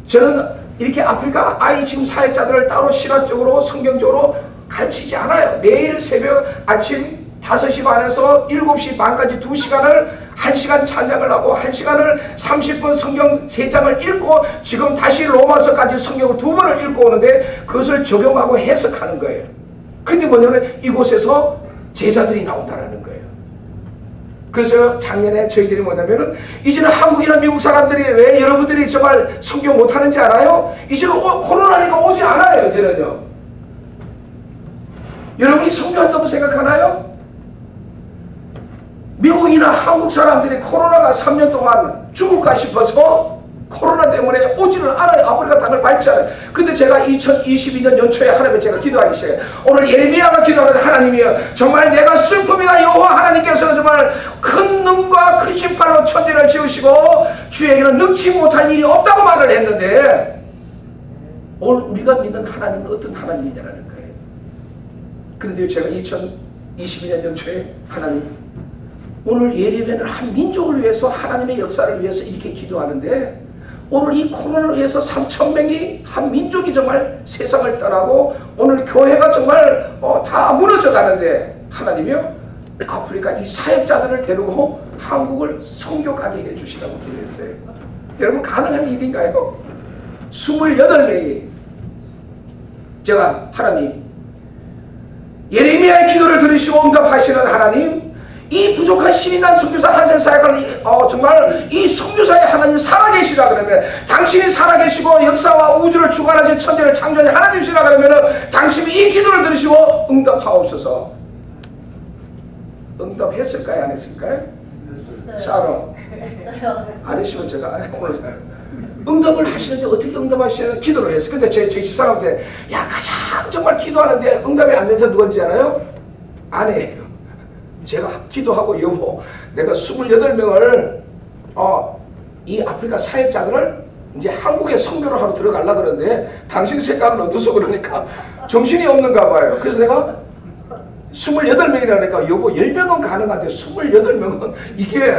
저는 이렇게 아프리카 아이 지금 사역자들을 따로 신학적으로 성경적으로 가르치지 않아요. 매일 새벽 아침 5시 반에서 7시 반까지 2시간을 1시간 찬양을 하고 1시간을 30분 성경 3장을 읽고 지금 다시 로마서까지 성경을 2번을 읽고 오는데 그것을 적용하고 해석하는 거예요. 근데 뭐냐면 이곳에서 제자들이 나온다는 거예요. 그래서 작년에 저희들이 뭐냐면은 이제는 한국이나 미국 사람들이 왜 여러분들이 정말 성경 못하는지 알아요? 이제는 코로나니까 오지 않아요. 이제는요. 여러분이 성경한다고 생각하나요? 미국이나 한국 사람들이 코로나가 3년 동안 죽을까 싶어서 코로나 때문에 오지를 않아요. 아프리카 땅을 밟지 않아요. 근데 제가 2022년 연초에 하나님께 제가 기도하기 시작해요. 오늘 예레미야가 기도하는 하나님이여, 정말 내가 슬픔이나 여호와 하나님께서는 정말 큰 눈과 큰 신발로 천지를 지으시고 주에게는 능치 못할 일이 없다고 말을 했는데 오늘 우리가 믿는 하나님은 어떤 하나님이냐는 거예요. 그런데 제가 2022년 연초에 하나님 오늘 예레미야는 한 민족을 위해서 하나님의 역사를 위해서 이렇게 기도하는데 오늘 이 코로나를 위해서 3,000명이 한 민족이 정말 세상을 떠나고 오늘 교회가 정말 다 무너져 가는데 하나님이요 아프리카 이 사역자들을 데리고 한국을 선교 가게 해주시라고 기도했어요. 여러분 가능한 일인가요? 28명이 제가 하나님 예레미야의 기도를 들으시고 응답하시는 하나님 이 부족한 신이 난 선교사 한센 사역을 정말 이 선교사의 하나님 살아계시라 그러면 당신이 살아계시고 역사와 우주를 주관하신 천지를 창조하신 하나님이시라 그러면 당신이 이 기도를 들으시고 응답하옵소서. 응답했을까요? 안 했을까요? 샤론 했어요. 안 했으면 제가 오늘 응답을 하시는데 어떻게 응답하시냐면 기도를 했어요. 근데 제 집사람한테 야 가장 정말 기도하는데 응답이 안 돼서 누군지 알아요? 아내예요. 제가 기도하고 여보 내가 28명을 이 아프리카 사역자들을 이제 한국에 선교를 하러 들어가려고 그러는데 당신 생각은 어떠서 그러니까 정신이 없는가 봐요. 그래서 내가 28명이라 그러니까 여보 10명은 가능한데 28명은 이게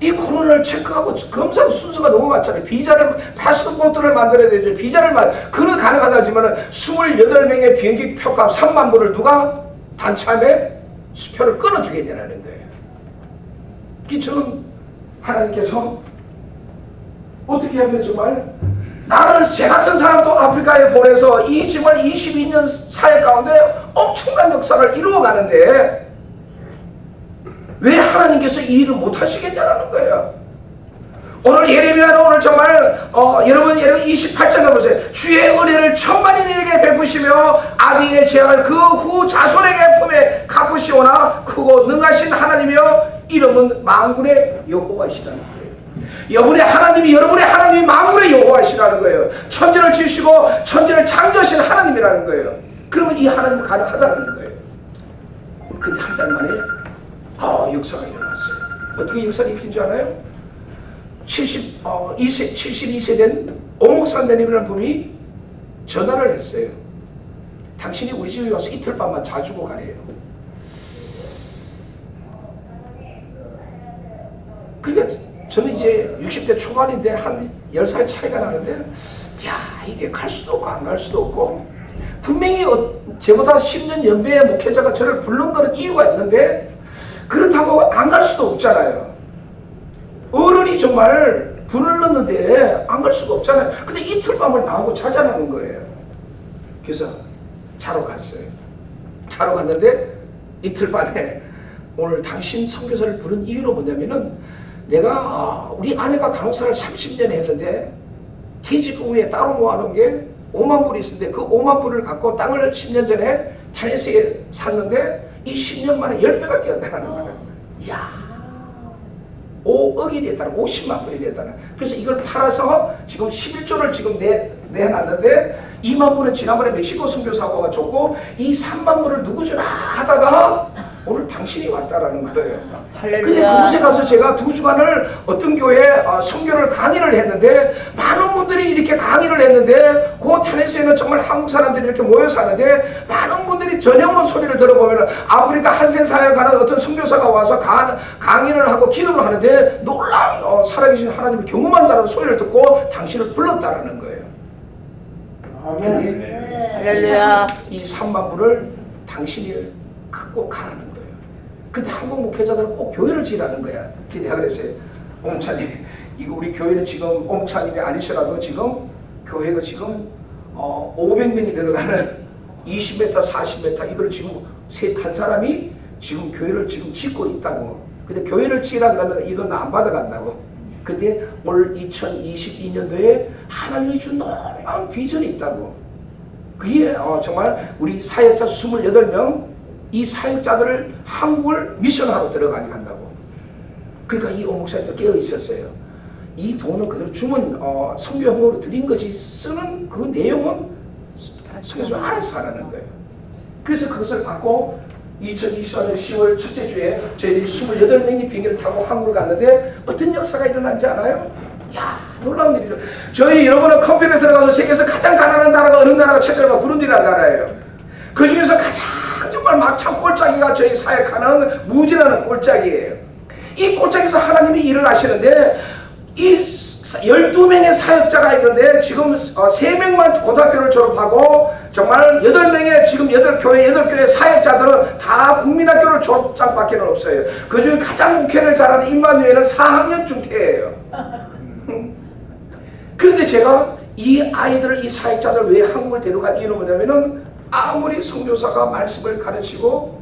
이 코로나를 체크하고 검사 순서가 너무 많잖아요. 비자를 파스포트를 만들어야 되죠. 비자를 그는 가능하다 하지만 28명의 비행기 표값 3만 불을 누가 단참에 수표를 끊어주게 되라는 거예요. 기초는 하나님께서 어떻게 하면 정말 나를 제 같은 사람도 아프리카에 보내서 이 정말 22년 사역 가운데 엄청난 역사를 이루어가는데 왜 하나님께서 이 일을 못하시겠냐는 거예요. 오늘 예레미야는 오늘 정말 여러분 28장 가보세요. 주의 은혜를 천만인에게 베푸시며 아비의 재앙을 그 후 자손에게 품에 갚으시오나 크고 능하신 하나님이여 이름은 만군의 여호와시라는 거예요. 여러분의 하나님이 여러분의 하나님이 만군의 여호와시라는 거예요. 천지를 지으시고 천지를 창조하신 하나님이라는 거예요. 그러면 이 하나님은 가능하다는 거예요. 근데 한 달 만에 역사가 일어났어요. 어떻게 역사가 일으킨 줄 알아요? 72세 된 오목산대님이라는 분이 전화를 했어요. 당신이 우리 집에 와서 이틀 밤만 자주고 가래요. 그러니까 저는 이제 60대 초반인데 한 10살 차이가 나는데 야 이게 갈 수도 없고 안 갈 수도 없고 분명히 제보다 10년 연배의 목회자가 저를 부른 거는 이유가 있는데 그렇다고 안 갈 수도 없잖아요. 어른이 정말 불렀는데 안 갈 수가 없잖아요. 근데 이틀 밤을 나오고 자자라는 거예요. 그래서 자러 갔어요. 자러 갔는데 이틀 밤에 오늘 당신 선교사를 부른 이유는 뭐냐면은 내가 우리 아내가 간호사를 30년 했는데 퇴직 후에 따로 모아놓은 게 5만 불이 있었는데 그 5만 불을 갖고 땅을 10년 전에 테네시에 샀는데 이 10년 만에 10배가 뛰었다는 거예요. 이야 5억이 됐다는 50만 불이 됐다는. 그래서 이걸 팔아서 지금 11조를 지금 내놨는데 2만 불은 지난번에 멕시코 선교사고가 줬고 이 3만 불을 누구 주나 하다가 오늘 당신이 왔다라는 거예요. 근데 그곳에 가서 제가 2주간을 어떤 교회에 선교를 강의를 했는데 많은 분들이 이렇게 강의를 했는데 그 테네시에는 정말 한국 사람들이 이렇게 모여 사는데 많은 분들이 전혀 오는 소리를 들어보면 아프리카 한센 사역에 가는 어떤 선교사가 와서 강의를 하고 기도를 하는데 놀라운 살아계신 하나님을 경험한다는 소리를 듣고 당신을 불렀다라는 거예요. 네. 할렐루야. 이 3만 불을 당신이 갖고 가라는 거예요. 근데 한국 목회자들은 꼭 교회를 지으라는 거야. 근데 내가 그랬어요. 옹차님, 이거 우리 교회는 지금 옹차님이 아니시라도 지금 교회가 지금 500명이 들어가는 20m, 40m 이걸 지금 한 사람이 지금 교회를 지금 짓고 있다고. 근데 교회를 지으라 그러면 이 돈 안 받아간다고. 근데 올 2022년도에 하나님이 준 놀라운 비전이 있다고. 그게 정말 우리 사역자 28명 이 사역자들을 한국을 미션하러 들어가게 한다고. 그러니까 이 오목사님도 깨어 있었어요. 이 돈은 그대로 주문 선교용으로 드린 것이 쓰는 그 내용은 선교사가 알아서 하라는 거예요. 그래서 그것을 갖고 2024년 10월 첫째 주에 저희들이 28명이 비행기를 타고 한국을 갔는데 어떤 역사가 일어난지 알아요? 야 놀라운 일이죠. 저희 여러분은 컴퓨터에 들어가서 세계에서 가장 가난한 나라가 어느 나라가 첫째가 부른디라는 나라예요. 그 중에서 가장 정말 정말 막참 꼴짜기가 저희 사역하는 무지라는 꼴짜기예요. 이 꼴짜기에서 하나님이 일을 하시는데 이 12명의 사역자가 있는데 지금 3명만 고등학교를 졸업하고 정말 8명의 지금 8교회 사역자들은 다 국민학교를 졸업장밖에 없어요. 그 중에 가장 목회를 잘하는 임마누엘은 4학년 중퇴예요. 그런데 제가 이 아이들을, 이 사역자들을 왜 한국을 데려간 이유는 뭐냐면은 아무리 선교사가 말씀을 가르치고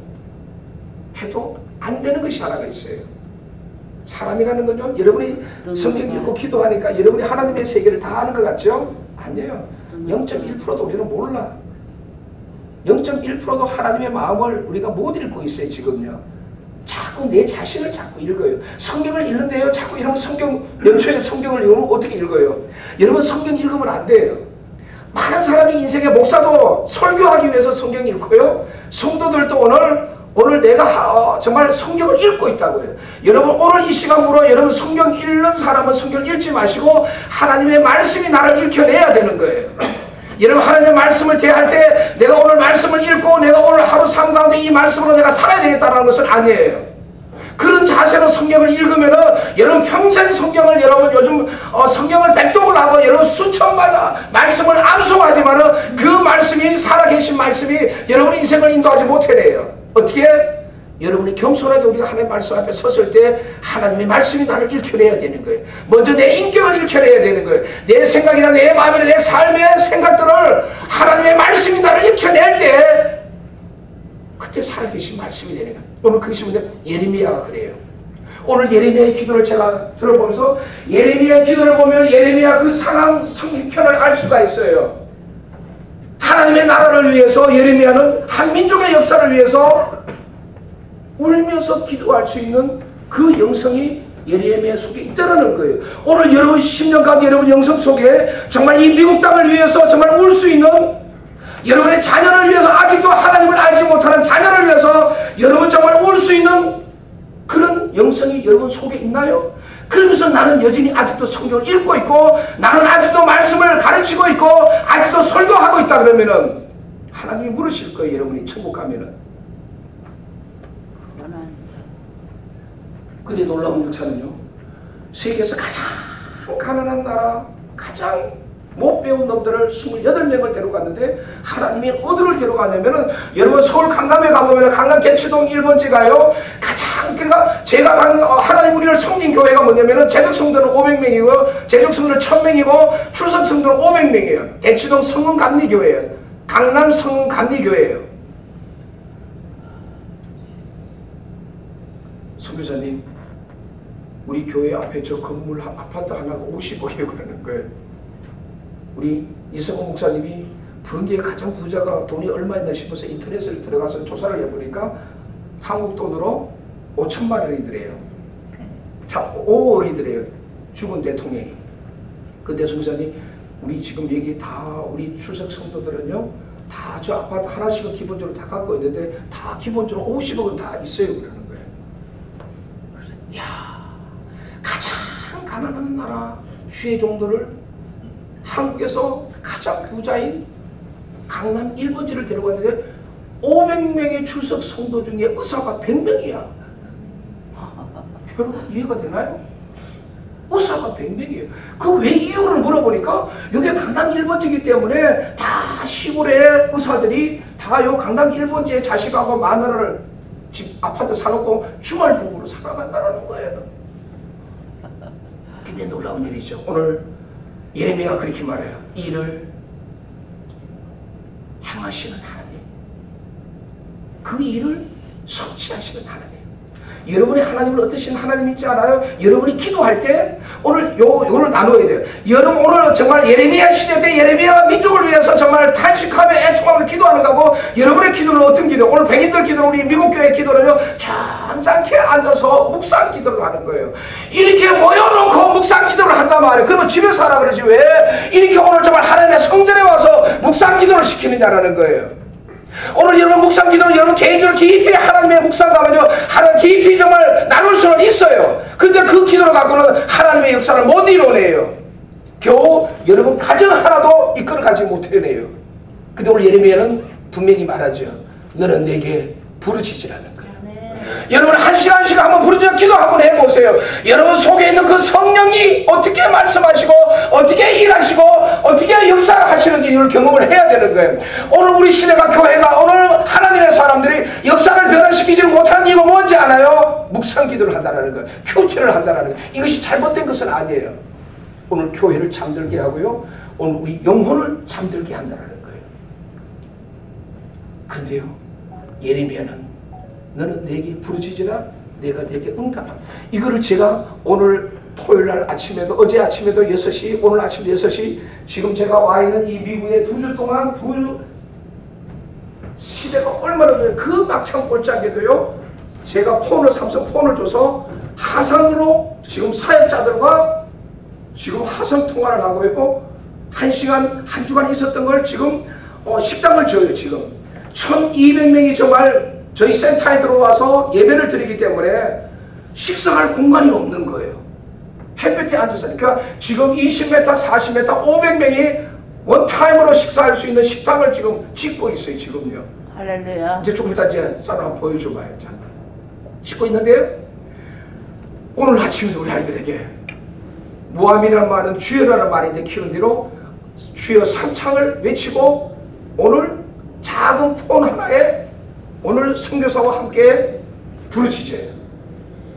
해도 안 되는 것이 하나가 있어요. 사람이라는 건요, 여러분이 성경 읽고 기도하니까 여러분이 하나님의 세계를 다 아는 것 같죠? 아니에요. 0.1%도 우리는 몰라. 0.1%도 하나님의 마음을 우리가 못 읽고 있어요, 지금요. 자꾸 내 자신을 자꾸 읽어요. 성경을 읽는데요, 자꾸 이러면 연초에 성경을 읽으면 어떻게 읽어요? 여러분, 성경 읽으면 안 돼요. 많은 사람이 인생에 목사도 설교하기 위해서 성경 읽고요. 성도들도 오늘 내가 정말 성경을 읽고 있다고요. 여러분, 오늘 이 시간으로 여러분 성경 읽는 사람은 성경 읽지 마시고 하나님의 말씀이 나를 읽혀내야 되는 거예요. 여러분, 하나님의 말씀을 대할 때 내가 오늘 말씀을 읽고 내가 오늘 하루 삶 가운데 이 말씀으로 내가 살아야 되겠다는 것은 아니에요. 그런 자세로 성경을 읽으면은 여러분 평생 성경을 여러분 요즘 성경을 백독을 하고 여러분 수천만 말씀을 암송하지만은 그 말씀이 살아계신 말씀이 여러분 인생을 인도하지 못해내요. 어떻게? 여러분이 겸손하게 우리가 하나님의 말씀 앞에 섰을 때 하나님의 말씀이 나를 읽혀내야 되는 거예요. 먼저 내 인격을 읽혀내야 되는 거예요. 내 생각이나 내 마음이나 내 삶의 생각들을 하나님의 말씀이 나를 읽혀낼 때 그때 살아계신 말씀이 되는 거예요. 오늘 그것이 뭐냐? 예레미야가 그래요. 오늘 예레미야의 기도를 제가 들어보면서 예레미야의 기도를 보면 예레미야 그 상황 성편을 알 수가 있어요. 하나님의 나라를 위해서 예레미야는 한 민족의 역사를 위해서 울면서 기도할 수 있는 그 영성이 예레미야 속에 있다는 거예요. 오늘 여러분 10년간 여러분 영성 속에 정말 이 미국 땅을 위해서 정말 울 수 있는 여러분의 자녀를 위해서 아직도 하나님을 알지 못하는 자녀를 위해서 여러분 정말 울 수 있는 그런 영성이 여러분 속에 있나요? 그러면서 나는 여전히 아직도 성경을 읽고 있고 나는 아직도 말씀을 가르치고 있고 아직도 설교하고 있다 그러면은 하나님이 물으실 거예요. 여러분이 천국 가면은. 근데 놀라운 역사는요, 세계에서 가장 가난한 나라, 가장 못 배운 놈들을 28명을 데려갔는데 하나님이 어디를 데려가냐면은 여러분 서울 강남에 가보면 강남 개치동 1번지 가요. 가장 그러니까 제가 간 하나님 우리를 섬긴 교회가 뭐냐면은 재적성도는 500명이고 재적성도는 1000명이고 출석성도는 500명이에요. 개치동 성흥감리교회예요. 강남 성흥감리교회예요. 선교사님, 우리 교회 앞에 저 건물 아파트 하나가 50억이에요 그러는 거예요. 우리 이성호 목사님이 부른디의 가장 부자가 돈이 얼마 있나 싶어서 인터넷을 들어가서 조사를 해보니까 한국 돈으로 5천만 원이 들어요. 자, 5억이 들어요. 죽은 대통령이. 근데 목사님, 우리 지금 여기 다 우리 출석 성도들은요, 다 저 아파트 하나씩은 기본적으로 다 갖고 있는데 다 기본적으로 50억은 다 있어요 그러는 거예요. 이야, 가장 가난한 나라 슈의 정도를 한국에서 가장 부자인 강남 1번지를 데려갔는데 500명의 출석 성도 중에 의사가 100명이야. 여러분 이해가 되나요? 의사가 100명이에요. 그 왜 이유를 물어보니까 여기 강남 1번지이기 때문에 다 시골의 의사들이 다 요 강남 1번지에 자식하고 마누라를 집 아파트 사놓고 주말 부부로 살아간다는 거예요. 근데 놀라운 일이죠. 오늘 예레미야가 그렇게 말해요. 이를 행하시는 하나님, 그 일을 성취하시는 하나님. 여러분이 하나님을 어떠신 하나님인지 알아요? 여러분이 기도할 때 오늘 요거를 나눠야 돼요. 여러분 오늘 정말 예레미야 시대 때 예레미야가 민족을 위해서 정말 탄식하며 애통하며 기도하는 거고 여러분의 기도는 어떤 기도? 오늘 백인들 기도는 우리 미국 교회 기도는요 잠잠케 앉아서 묵상 기도를 하는 거예요. 이렇게 모여놓고 묵상 기도를 한단 말이에요. 그러면 집에서 하라 그러지 왜 이렇게 오늘 정말 하나님의 성전에 와서 묵상 기도를 시키느냐라는 거예요. 오늘 여러분 묵상 기도는 여러분 개인적으로 깊이 하나님의 묵상 가면요 하나님 깊이 정말 나눌 수는 있어요. 근데 그 기도를 갖고는 하나님의 역사를 못 이뤄내요. 겨우 여러분 가정 하나도 이끌어가지 못해내요. 근데 오늘 예레미야는 분명히 말하죠. 너는 내게 부르짖으라는 거예요. 네. 여러분 한 시간씩 한번 부르짖어 기도 한번 해보세요. 여러분 속에 있는 그 성령이 어떻게 말씀하시고 어떻게 일하시고 어떻게 역사하시는지 이걸 경험을 해야 되는 거예요. 오늘 우리 시대가 교회가 오늘 하나님의 사람들이 역사를 변화시키지 못하는 이유가 뭔지 아나요? 묵상 기도를 한다는 거예요. 큐티를 한다는 거예요. 이것이 잘못된 것은 아니에요. 오늘 교회를 잠들게 하고요. 오늘 우리 영혼을 잠들게 한다는 거예요. 그런데요, 예레미야는 너는 내게 부르짖으라 내가 내게 응답한다. 이거를 제가 오늘 토요일날 아침에도 어제 아침에도 6시 오늘 아침 6시 지금 제가 와 있는 이 미국에 2주 동안 시대가 얼마나 돼요. 그 막창 골짜기도요 제가 삼성 폰을 줘서 화상으로 지금 사역자들과 지금 화상 통화를 하고요. 1시간 한 주간 있었던 걸 지금 식당을 줘요. 지금 1200명이 정말 저희 센터에 들어와서 예배를 드리기 때문에 식사할 공간이 없는 거예요. 햇볕에 앉아서. 그러니까 지금 20m, 40m, 500명이 원타임으로 식사할 수 있는 식당을 지금 짓고 있어요. 지금요. 할렐루야. 이제 조금 이따 이제 쌀 한번 보여줘봐요. 자, 짓고 있는데요. 오늘 아침에도 우리 아이들에게 모함이라는 말은 주여라는 말인데 키운 대로 주여 삼창을 외치고 오늘 작은 폰 하나에 오늘 선교사와 함께 부르짖어요.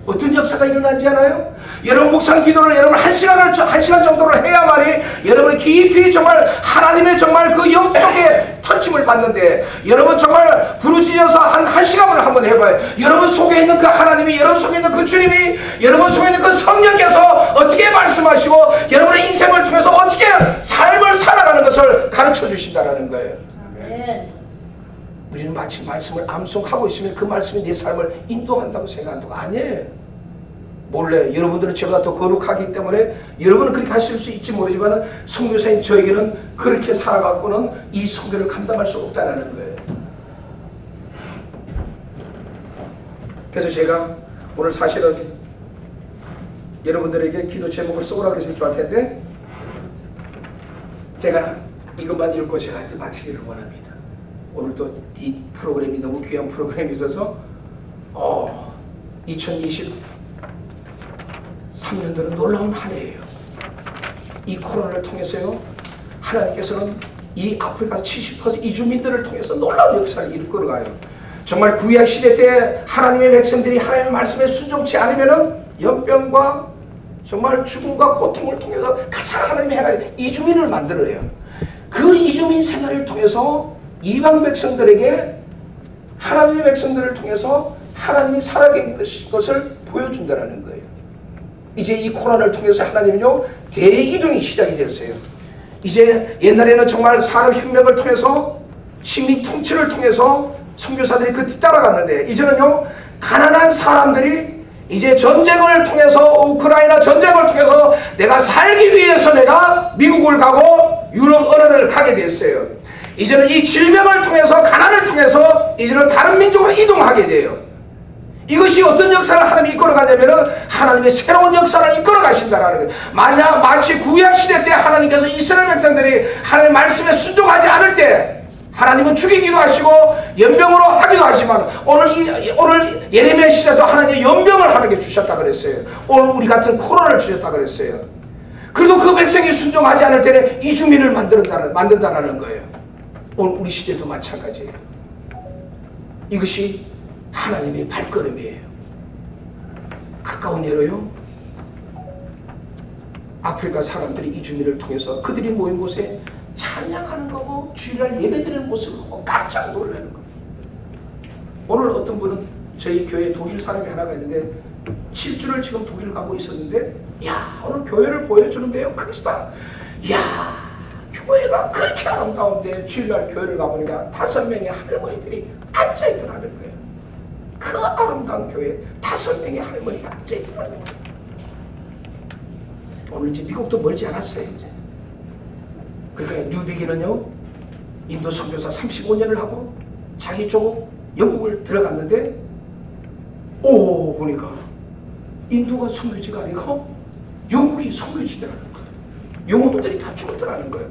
어떤 역사가 일어나지 않아요? 여러분 묵상 기도를 여러분 한 시간 정도를 해야만이 여러분이 깊이 정말 하나님의 정말 그 영적의 터침을 받는데 여러분 정말 부르짖어서 한 시간을 한번 해봐요. 여러분 속에 있는 그 하나님이 여러분 속에 있는 그 주님이 여러분 속에 있는 그 성령께서 어떻게 말씀하시고 여러분의 인생을 통해서 어떻게 삶을 살아가는 것을 가르쳐 주신다는 거예요. 아멘. 우리는 마치 말씀을 암송하고 있으면 그 말씀이 내 삶을 인도한다고 생각한다고 아니에요. 몰래 여러분들은 저보다 더 거룩하기 때문에 여러분은 그렇게 하실 수 있지 모르지만 선교사인 저에게는 그렇게 살아갖고는 이 선교를 감당할 수 없다는 거예요. 그래서 제가 오늘 사실은 여러분들에게 기도 제목을 써오라 그래서 좋을 텐데 제가 이것만 읽고 제가 이제 마치기를 원합니다. 오늘 또 이 프로그램이 너무 귀한 프로그램이 있어서 2023년도는 놀라운 한 해예요. 이 코로나를 통해서요 하나님께서는 이 아프리카 70% 이주민들을 통해서 놀라운 역사를 이끌어가요. 정말 구약 시대 때 하나님의 백성들이 하나님의 말씀에 순종치 않으면은 연병과 정말 죽음과 고통을 통해서 가장 하나님의 해가 이주민을 만들어요. 그 이주민 생활을 통해서 이방 백성들에게 하나님의 백성들을 통해서 하나님이 살아계신 것을 보여준다는 거예요. 이제 이 코로나를 통해서 하나님은요 대이동이 시작이 됐어요. 이제 옛날에는 정말 산업혁명을 통해서 식민 통치를 통해서 선교사들이 그 뒤따라갔는데 이제는요 가난한 사람들이 이제 전쟁을 통해서 우크라이나 전쟁을 통해서 내가 살기 위해서 내가 미국을 가고 유럽 어느 나라를 가게 됐어요. 이제는 이 질병을 통해서 가난을 통해서 이제는 다른 민족으로 이동하게 돼요. 이것이 어떤 역사를 하나님이 이끌어가냐면 하나님의 새로운 역사를 이끌어가신다는 거예요. 마치 구약시대 때 하나님께서 이스라엘 백성들이 하나님의 말씀에 순종하지 않을 때 하나님은 죽이기도 하시고 연병으로 하기도 하지만 오늘 예레미야 시대도 하나님이 연병을 하나님께 주셨다 그랬어요. 오늘 우리 같은 코로나를 주셨다 그랬어요. 그래도 그 백성이 순종하지 않을 때는 이주민을 만든다는 거예요. 오늘 우리 시대도 마찬가지예요. 이것이 하나님의 발걸음이에요. 가까운 예로요 아프리카 사람들이 이주민을 통해서 그들이 모인 곳에 찬양하는 거고 주일날 예배드리는 모습을 보고 깜짝 놀라는 거예요. 오늘 어떤 분은 저희 교회 독일 사람이 하나가 있는데 7주를 지금 독일을 가고 있었는데 야 오늘 교회를 보여주는데요 크리스탈 야 교회가 그렇게 아름다운데 주일날 교회를 가보니까 5명의 할머니들이 앉아있더라는 거예요. 그 아름다운 교회에 5명의 할머니가 앉아있더라는 거예요. 오늘 이제 미국도 멀지 않았어요. 이제 그러니까 뉴비기는요 인도 선교사 35년을 하고 자기 조국 영국을 들어갔는데 보니까 인도가 선교지가 아니고 영국이 선교지더라는 거예요. 영혼들이 다 죽었더라는 거예요.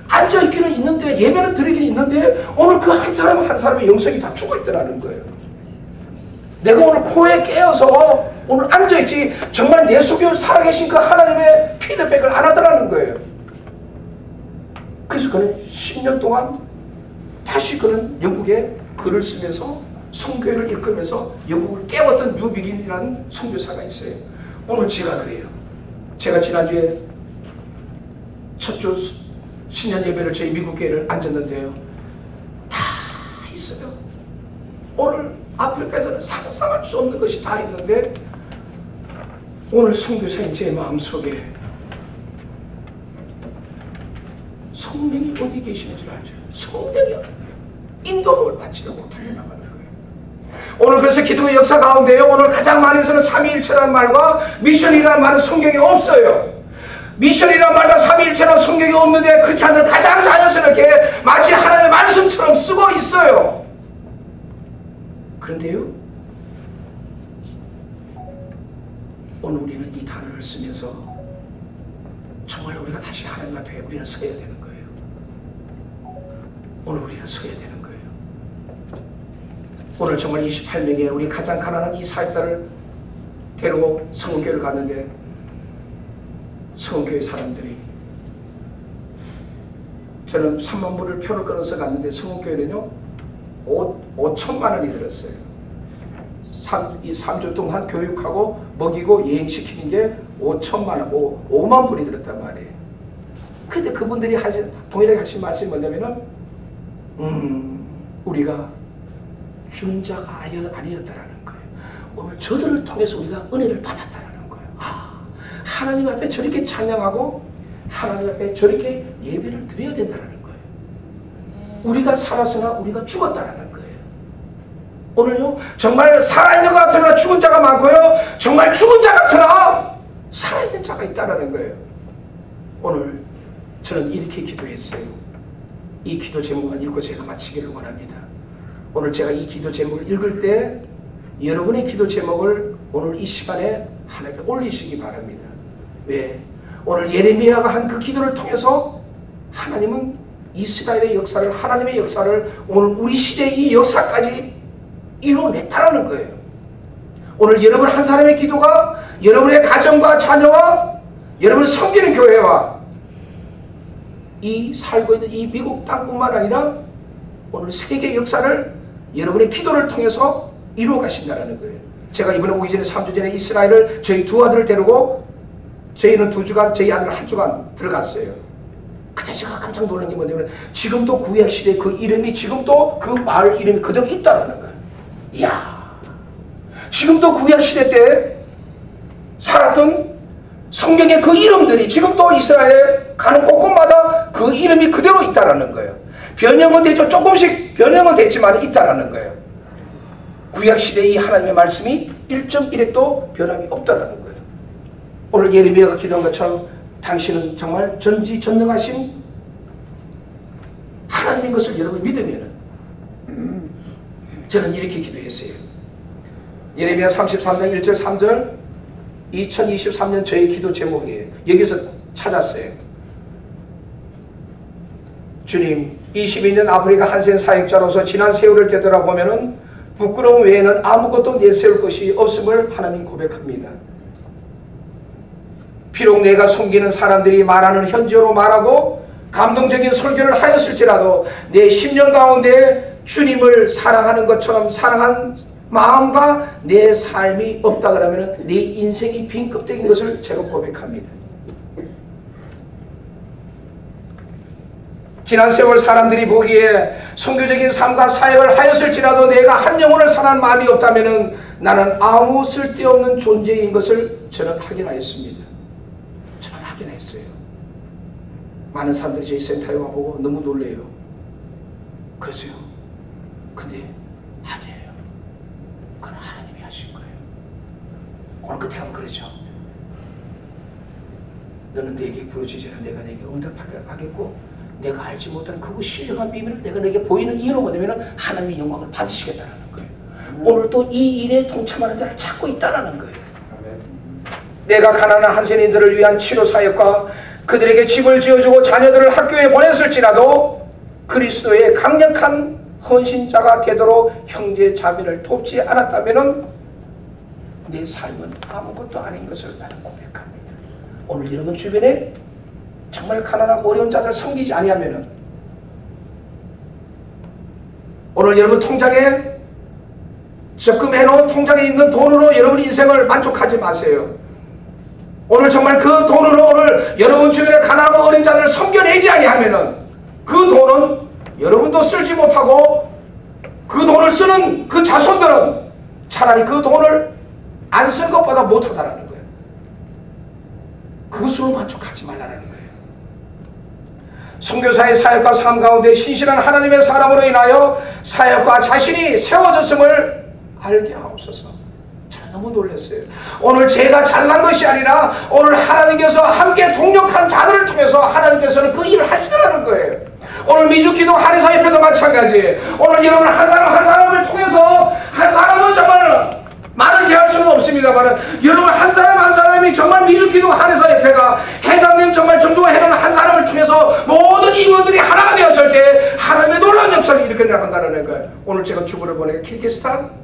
앉아있기는 있는데 예배는 드리기는 있는데 오늘 그 한 사람 한 사람의 영성이 다 죽어있더라는 거예요. 내가 오늘 코에 깨어서 오늘 앉아있지 정말 내 속에 살아계신 그 하나님의 피드백을 안 하더라는 거예요. 그래서 그는 10년 동안 다시 그는 영국에 글을 쓰면서 선교회를 이끌면서 영국을 깨웠던 뉴비긴이라는 선교사가 있어요. 오늘 제가 그래요. 제가 지난주에 첫 주 신년 예배를 저희 미국 교회를 앉았는데요. 다 있어요. 오늘 아프리카에서는 상상할 수 없는 것이 다 있는데 오늘 선교사인 제 마음속에 성령이 어디 계시는 줄 알죠? 성령이 인도함을 받지 못하게 나가는 거예요. 오늘 그래서 기도의 역사 가운데요. 오늘 가장 많이서는 삼위일체라는 말과 미션이라는 말은 성경에 없어요. 미션이라는 말과 삼위일체라는 성경이 없는데 그 찬을 가장 자연스럽게 마치 하나님의 말씀처럼 쓰고 있어요. 그런데요, 오늘 우리는 이 단어를 쓰면서 정말 우리가 다시 하나님 앞에 우리는 서야 되는 거예요. 오늘 우리는 서야 되는 거예요. 오늘 정말 28명의 우리 가장 가난한 이 사역자를 데리고 성원교회를 갔는데 성원교회 사람들이 저는 3만 불을 표를 끊어서 갔는데 성원교회는요 5천만 원이 들었어요. 3주 동안 교육하고 먹이고 여행시키는 게 5천만 원, 5만 불이 들었단 말이에요. 근데 그분들이 동일하게 하신 말씀이 뭐냐면은 우리가 준 자가 아니었다라는 거예요. 오늘 저들을 통해서 우리가 은혜를 받았다라는 거예요. 하나님 앞에 저렇게 찬양하고 하나님 앞에 저렇게 예배를 드려야 된다라는 거예요. 우리가 살았으나 우리가 죽었다라는 거예요. 오늘요 정말 살아있는 것 같으나 죽은 자가 많고요, 정말 죽은 자 같으나 살아있는 자가 있다라는 거예요. 오늘 저는 이렇게 기도했어요. 이 기도 제목만 읽고 제가 마치기를 원합니다. 오늘 제가 이 기도 제목을 읽을 때 여러분의 기도 제목을 오늘 이 시간에 하나님께 올리시기 바랍니다. 왜? 오늘 예레미야가 한 그 기도를 통해서 하나님은 이스라엘의 역사를, 하나님의 역사를 오늘 우리 시대의 이 역사까지 이뤄냈다라는 거예요. 오늘 여러분 한 사람의 기도가 여러분의 가정과 자녀와 여러분을 섬기는 교회와 이 살고 있는 이 미국 땅뿐만 아니라 오늘 세계 역사를 여러분의 기도를 통해서 이루어 가신다는 거예요. 제가 이번에 오기 전에 3주 전에 이스라엘을 저희 두 아들을 데리고 저희는 2주간, 저희 아들은 1주간 들어갔어요. 그때 제가 깜짝 놀란 게 뭐냐면 지금도 구약시대 그 이름이 지금도 그 마을 이름이 그대로 있다라는 거예요. 이야, 지금도 구약시대 때 살았던 성경의 그 이름들이 지금도 이스라엘에 가는 곳곳마다 그 이름이 그대로 있다라는 거예요. 변형은 되죠. 조금씩 변형은 됐지만 있다라는 거예요. 구약시대의 이 하나님의 말씀이 1.1핵도 변함이 없다라는 거예요. 오늘 예레미야가 기도한 것처럼 당신은 정말 전지전능하신 하나님인 것을 여러분 믿으면 저는 이렇게 기도했어요. 예레미야 33장 1절 3절 2023년 저의 기도 제목이에요. 여기서 찾았어요. 주님, 22년 아프리카 한센 사역자로서 지난 세월을 되돌아보면은 부끄러움 외에는 아무것도 내세울 것이 없음을 하나님 고백합니다. 비록 내가 섬기는 사람들이 말하는 현지어로 말하고 감동적인 설교를 하였을지라도 내 10년 가운데 주님을 사랑하는 것처럼 사랑한 마음과 내 삶이 없다 그러면 내 인생이 빈 껍데기인 것을 제가 고백합니다. 지난 세월 사람들이 보기에 선교적인 삶과 사역을 하였을지라도 내가 한 영혼을 사랑하는 마음이 없다면 나는 아무 쓸데없는 존재인 것을 저는 확인하였습니다. 저는 확인했어요. 많은 사람들이 저희 센터에 와보고 너무 놀래요. 그래서요. 근데 아니에요. 그건 하나님이 하신 거예요. 오늘 끝에 하면 그러죠. 너는 내게 부르짖으라 내가 내게 응답하겠고 내가 알지 못하는 그거 신령한 비밀을 내가 내게 보이는 이유는 뭐냐면 하나님의 영광을 받으시겠다는 거예요. 오늘도 이 일에 동참하는 자를 찾고 있다는 거예요. 내가 가난한 한센인들을 위한 치료사역과 그들에게 집을 지어주고 자녀들을 학교에 보냈을지라도 그리스도의 강력한 헌신자가 되도록 형제 자매를 돕지 않았다면 내 삶은 아무것도 아닌 것을 나는 고백합니다. 오늘 여러분 주변에 정말 가난하고 어려운 자들을 섬기지 아니하면 오늘 여러분 통장에 적금해놓은 통장에 있는 돈으로 여러분 인생을 만족하지 마세요. 오늘 정말 그 돈으로 오늘 여러분 주변에 가난하고 어린 자들을 섬겨내지 아니하면 그 돈은 여러분도 쓸지 못하고 그 돈을 쓰는 그 자손들은 차라리 그 돈을 안 쓴 것보다 못하다라는 거예요. 그것으로 만족하지 말라는 거예요. 선교사의 사역과 삶 가운데 신실한 하나님의 사람으로 인하여 사역과 자신이 세워졌음을 알게 하옵소서. 저는 너무 놀랐어요. 오늘 제가 잘난 것이 아니라 오늘 하나님께서 함께 동력한 자들을 통해서 하나님께서는 그 일을 하시더라는 거예요. 오늘 미주기도 한의사협회도 마찬가지. 오늘 여러분 한 사람 한 사람을 통해서 한 사람은 정말 말을 대할 수는 없습니다만 여러분 한 사람 한 사람이 정말 미주기도 한의사협회가 회장님 정말 전도 회장 한 사람을 통해서 모든 임원들이 하나가 되었을 때 하나님의 놀라운 역사를 일으켜 나간다는 거예요. 오늘 제가 주부를 보내 키르기스탄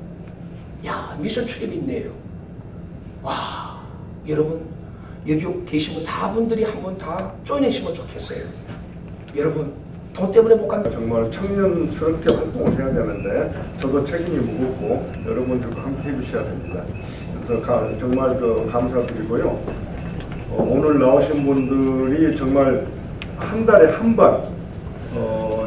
미션 출입이 있네요. 와 여러분 여기 계신 분 다 분들이 한번 다 쪼이시면 좋겠어요. 여러분 돈 때문에 못 간다. 정말 청년스럽게 활동을 해야 되는데 저도 책임이 무겁고 여러분들과 함께 해주셔야 됩니다. 그래서 정말 감사드리고요. 오늘 나오신 분들이 정말 한 달에 한 번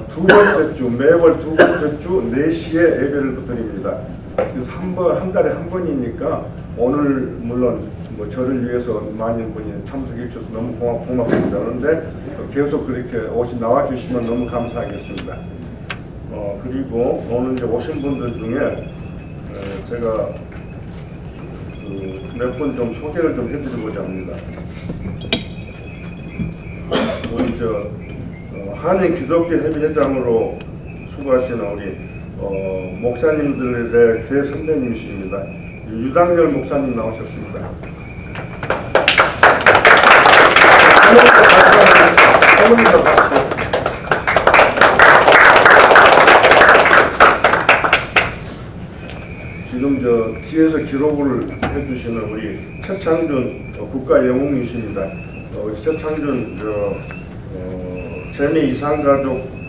두 번째 주 매월 두 번째 주 4시에 예배를 드립니다. 그래서 한 달에 한 번이니까 오늘 물론 저를 위해서 많은 분이 참석해 주셔서 너무 고맙습니다. 그런데 계속 그렇게 나와주시면 너무 감사하겠습니다. 그리고 오늘 이제 오신 분들 중에 제가 몇 분 좀 소개를 좀 해드리고자 합니다. 우리 한인 기독교 협의회장으로 수고하시는 우리 목사님들의 대선배님이십니다. 유당열 목사님 나오셨습니다. 지금 뒤에서 기록을 해주시는 우리 최창준 국가영웅이십니다. 최창준 재미이상가족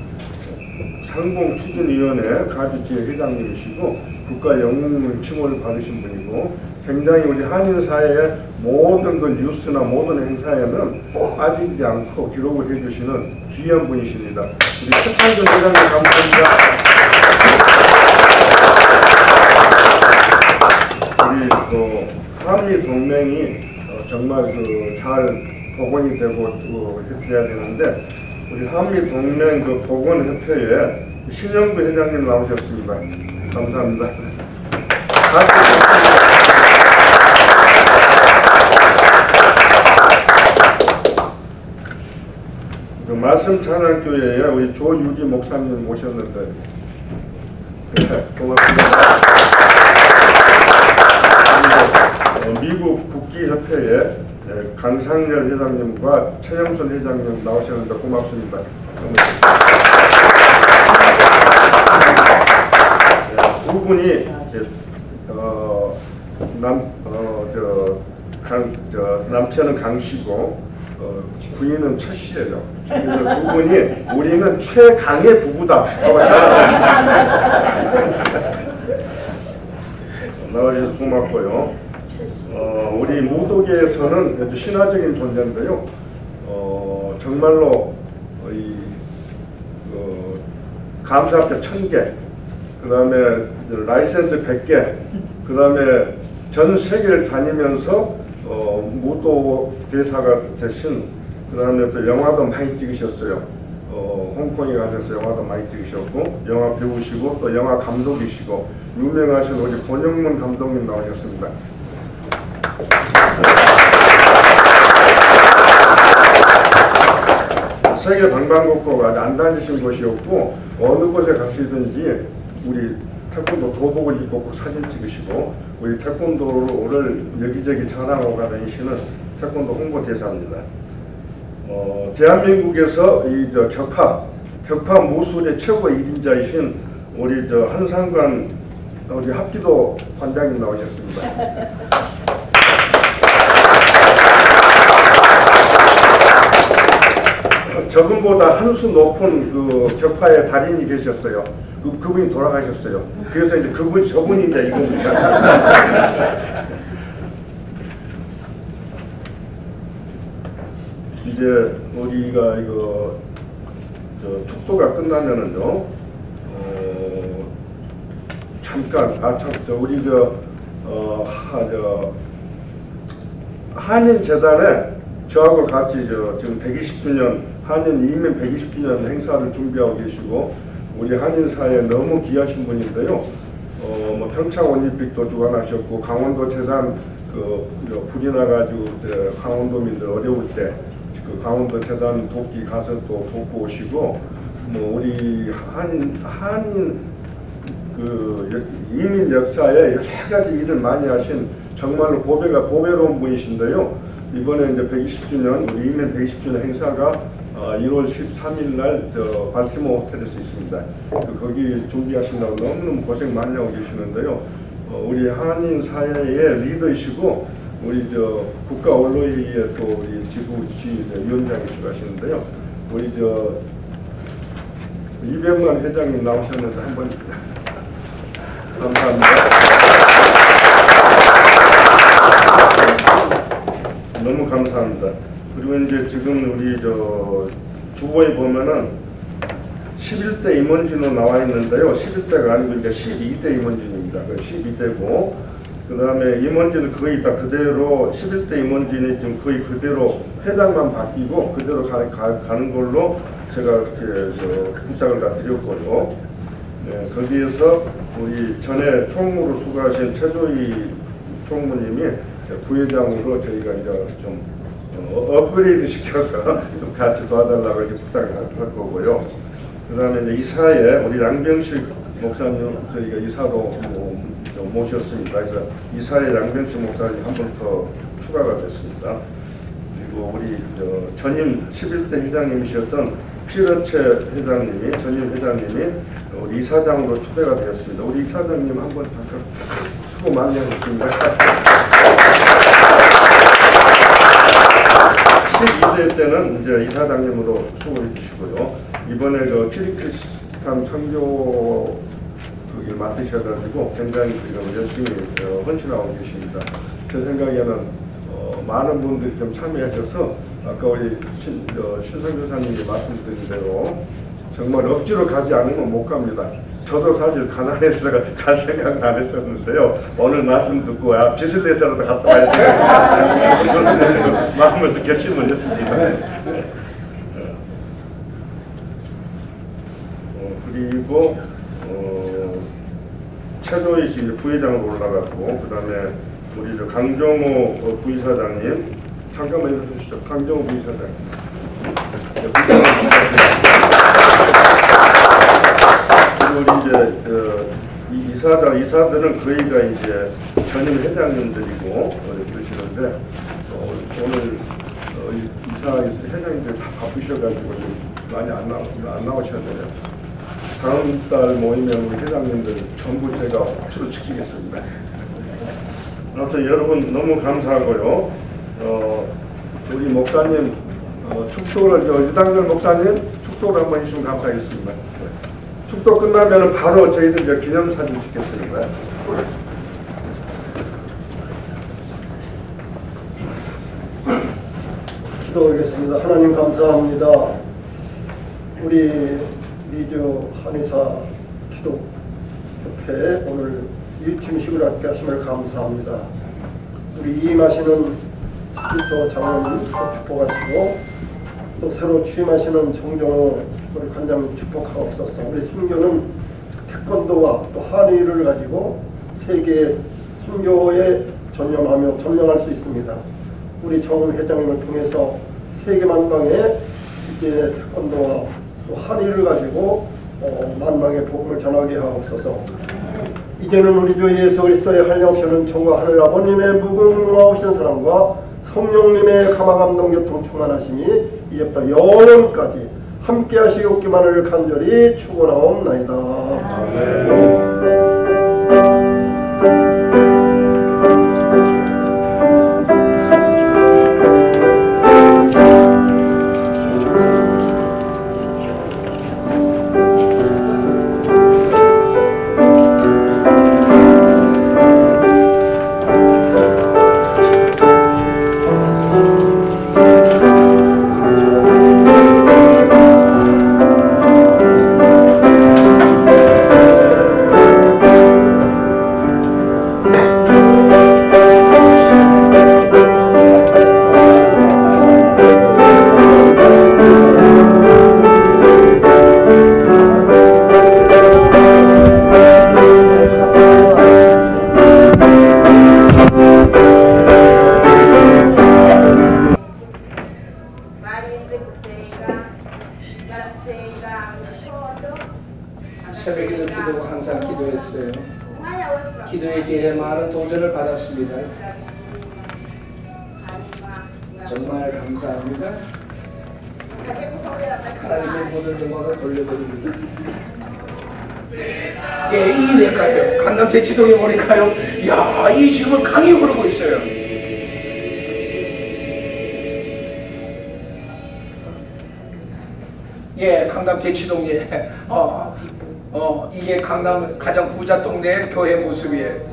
상봉추진위원회 가주지회 회장님이시고 국가영웅 칭호를 받으신 분이고 굉장히 우리 한인사회의 모든 그 뉴스나 모든 행사에는 빠지지 않고 기록을 해주시는 귀한 분이십니다. 우리 최창준 회장님 감사합니다. 우리 한미 동맹이 정말 잘 복원이 되고 해야 되는데 우리 한미 동맹 복원협회에 신영구 회장님 나오셨습니다. 감사합니다. 말씀 찬양교회에 우리 조유기 목사님 모셨는데 고맙습니다. 미국 국기협회에 강상렬 회장님과 최영선 회장님 나오셨는데 고맙습니다. 두 분이 남편은 강씨고 부인은 최씨예요. 그래서 두 분이 우리는 최강의 부부다. 나와주셔서 고맙고요. 우리 무도계에서는 신화적인 존재인데요. 정말로 감사합자 1000개, 그 다음에 라이센스 100개, 그 다음에 전 세계를 다니면서 무도 대사가 되신, 그 다음에 또 영화도 많이 찍으셨어요. 홍콩에 가셔서 영화도 많이 찍으셨고, 영화 배우시고, 또 영화 감독이시고, 유명하신 우리 권영문 감독님 나오셨습니다. 세계 방방곡곡 아주 안 다니신 곳이었고 어느 곳에 가시든지 우리 태권도 도복을 입고 꼭 사진 찍으시고 우리 태권도를 여기저기 자랑하고 다니시는 태권도 홍보대사입니다. 대한민국에서 격파 무술의 최고 1인자이신 우리 저 한상관 우리 합기도 관장님 나오셨습니다. 저분보다 한 수 높은 그 격파의 달인이 계셨어요. 그분이 돌아가셨어요. 그래서 이제 저분이 이제 이겁니다. 이제 우리가 이거 축도가 끝나면은요, 잠깐 우리 한인 재단에 저하고 같이 지금 120주년 한인 이민 120주년 행사를 준비하고 계시고, 우리 한인 사회에 너무 귀하신 분인데요. 뭐 평창 올림픽도 주관하셨고, 강원도 재단 불이 나가지고 강원도민들 어려울 때 그 강원도 재단 돕기 가서 또 돕고 오시고, 뭐 우리 한인 그 이민 역사에 여러 가지 일을 많이 하신 정말로 보배로운 분이신데요. 이번에 이제 120주년 우리 이민 120주년 행사가 1월 13일 날 발티모 호텔에서 있습니다. 거기 준비하신다고 너무너무 고생 많이 하고 계시는데요. 우리 한인 사회의 리더이시고, 우리 국가 언론위의 또 우리 지부지 위원장이시고 하시는데요. 우리 200만 회장님 나오셨는데 한번 감사합니다. 너무 감사합니다. 그리고 이제 지금 우리 주보에 보면은 11대 임원진으로 나와 있는데요. 11대가 아니고 이제 12대 임원진입니다. 그 12대고, 그 다음에 임원진은 거의 다 그대로 11대 임원진이 지금 거의 그대로 회장만 바뀌고 그대로 가는 걸로 제가 이렇게 부탁을 다 드렸고요. 네, 거기에서 우리 전에 총무로 수고하신 최조희 총무님이 부회장으로 저희가 이제 좀 업그레이드 시켜서 좀 같이 도와달라고 이렇게 부탁을 할 거고요. 그 다음에 이제 이사에 우리 양병식 목사님 저희가 이사로 모셨습니다. 그래서 이사에 양병식 목사님 한 번 더 추가가 됐습니다. 그리고 우리 전임 11대 회장님이셨던 피러체 회장님이 전임 회장님이 우리 이사장으로 추대가 되었습니다. 우리 이사장님 한 번 잠깐 수고 많이 하셨습니다. 12대 때는 이제 이사장님으로 수고해 주시고요. 이번에 키르기스탄 선교 그게 맡으셔가지고 굉장히 열심히 헌신하고 계십니다. 제 생각에는 많은 분들이 좀 참여하셔서 아까 우리 신선교사님이 말씀드린 대로 정말 억지로 가지 않으면 못 갑니다. 저도 사실 가난해서 갈 생각은 안 했었는데요. 오늘 말씀 듣고 빚을 내서라도 갔다 와야 되겠다 마음을 결심을 했습니다. 그리고 최조희 씨 부회장으로 올라갔고, 그 다음에 우리 강정호 부이사장님 잠깐만 일어서시죠. 강정호 부이사장님. 그리고 우리 이제 이사들은 거의가 이제 전임 회장님들이고 그러시는데 오늘 이사 회장님들 다 바쁘셔가지고 많이 안 나오셔야 돼요. 다음 달 모이면 우리 회장님들 전부 제가 호출을 지키겠습니다. 아무튼 여러분 너무 감사하고요. 우리 목사님 축도를 유당열 목사님 축도를 한번 해주시면 감사하겠습니다. 축도 끝나면 바로 저희들 기념사진 찍겠습니다. 기도하겠습니다. 하나님 감사합니다. 우리 미주 한의사 기독협회 오늘 일침식을 함께 하심을 감사합니다. 우리 임하시는 스피터 장로님 축복하시고, 또 새로 취임하시는 정정호 우리 관장님 축복하옵소서. 우리 선교는 태권도와 또 한의를 가지고 세계 선교에 전념하며 점령할 수 있습니다. 우리 정훈 회장님을 통해서 세계 만방에 이제 태권도와 또 한의를 가지고 만방의 복음을 전하게 하옵소서. 이제는 우리 주 예수 그리스도의 한량없이는 천과 하늘 아버님의 무궁무하신 사랑과 성령님의 감화 감동 교통 충만하심이 이제부터 영원까지 함께 하시옵기만을 간절히 축원하옵나이다. 새벽에도 기도고 항상 기도했어요. 기도에 대해 많은 도전을 받았습니다. 정말 감사합니다. 하나님의 모든 영광을 돌려드립니다. 예, 이 내가요. 강남 대치동에 보니까요. 야, 이 지금은 강이 흐르고 있어요. 예, 강남 대치동에 이게 강남 가장 부자 동네 교회 모습이에요.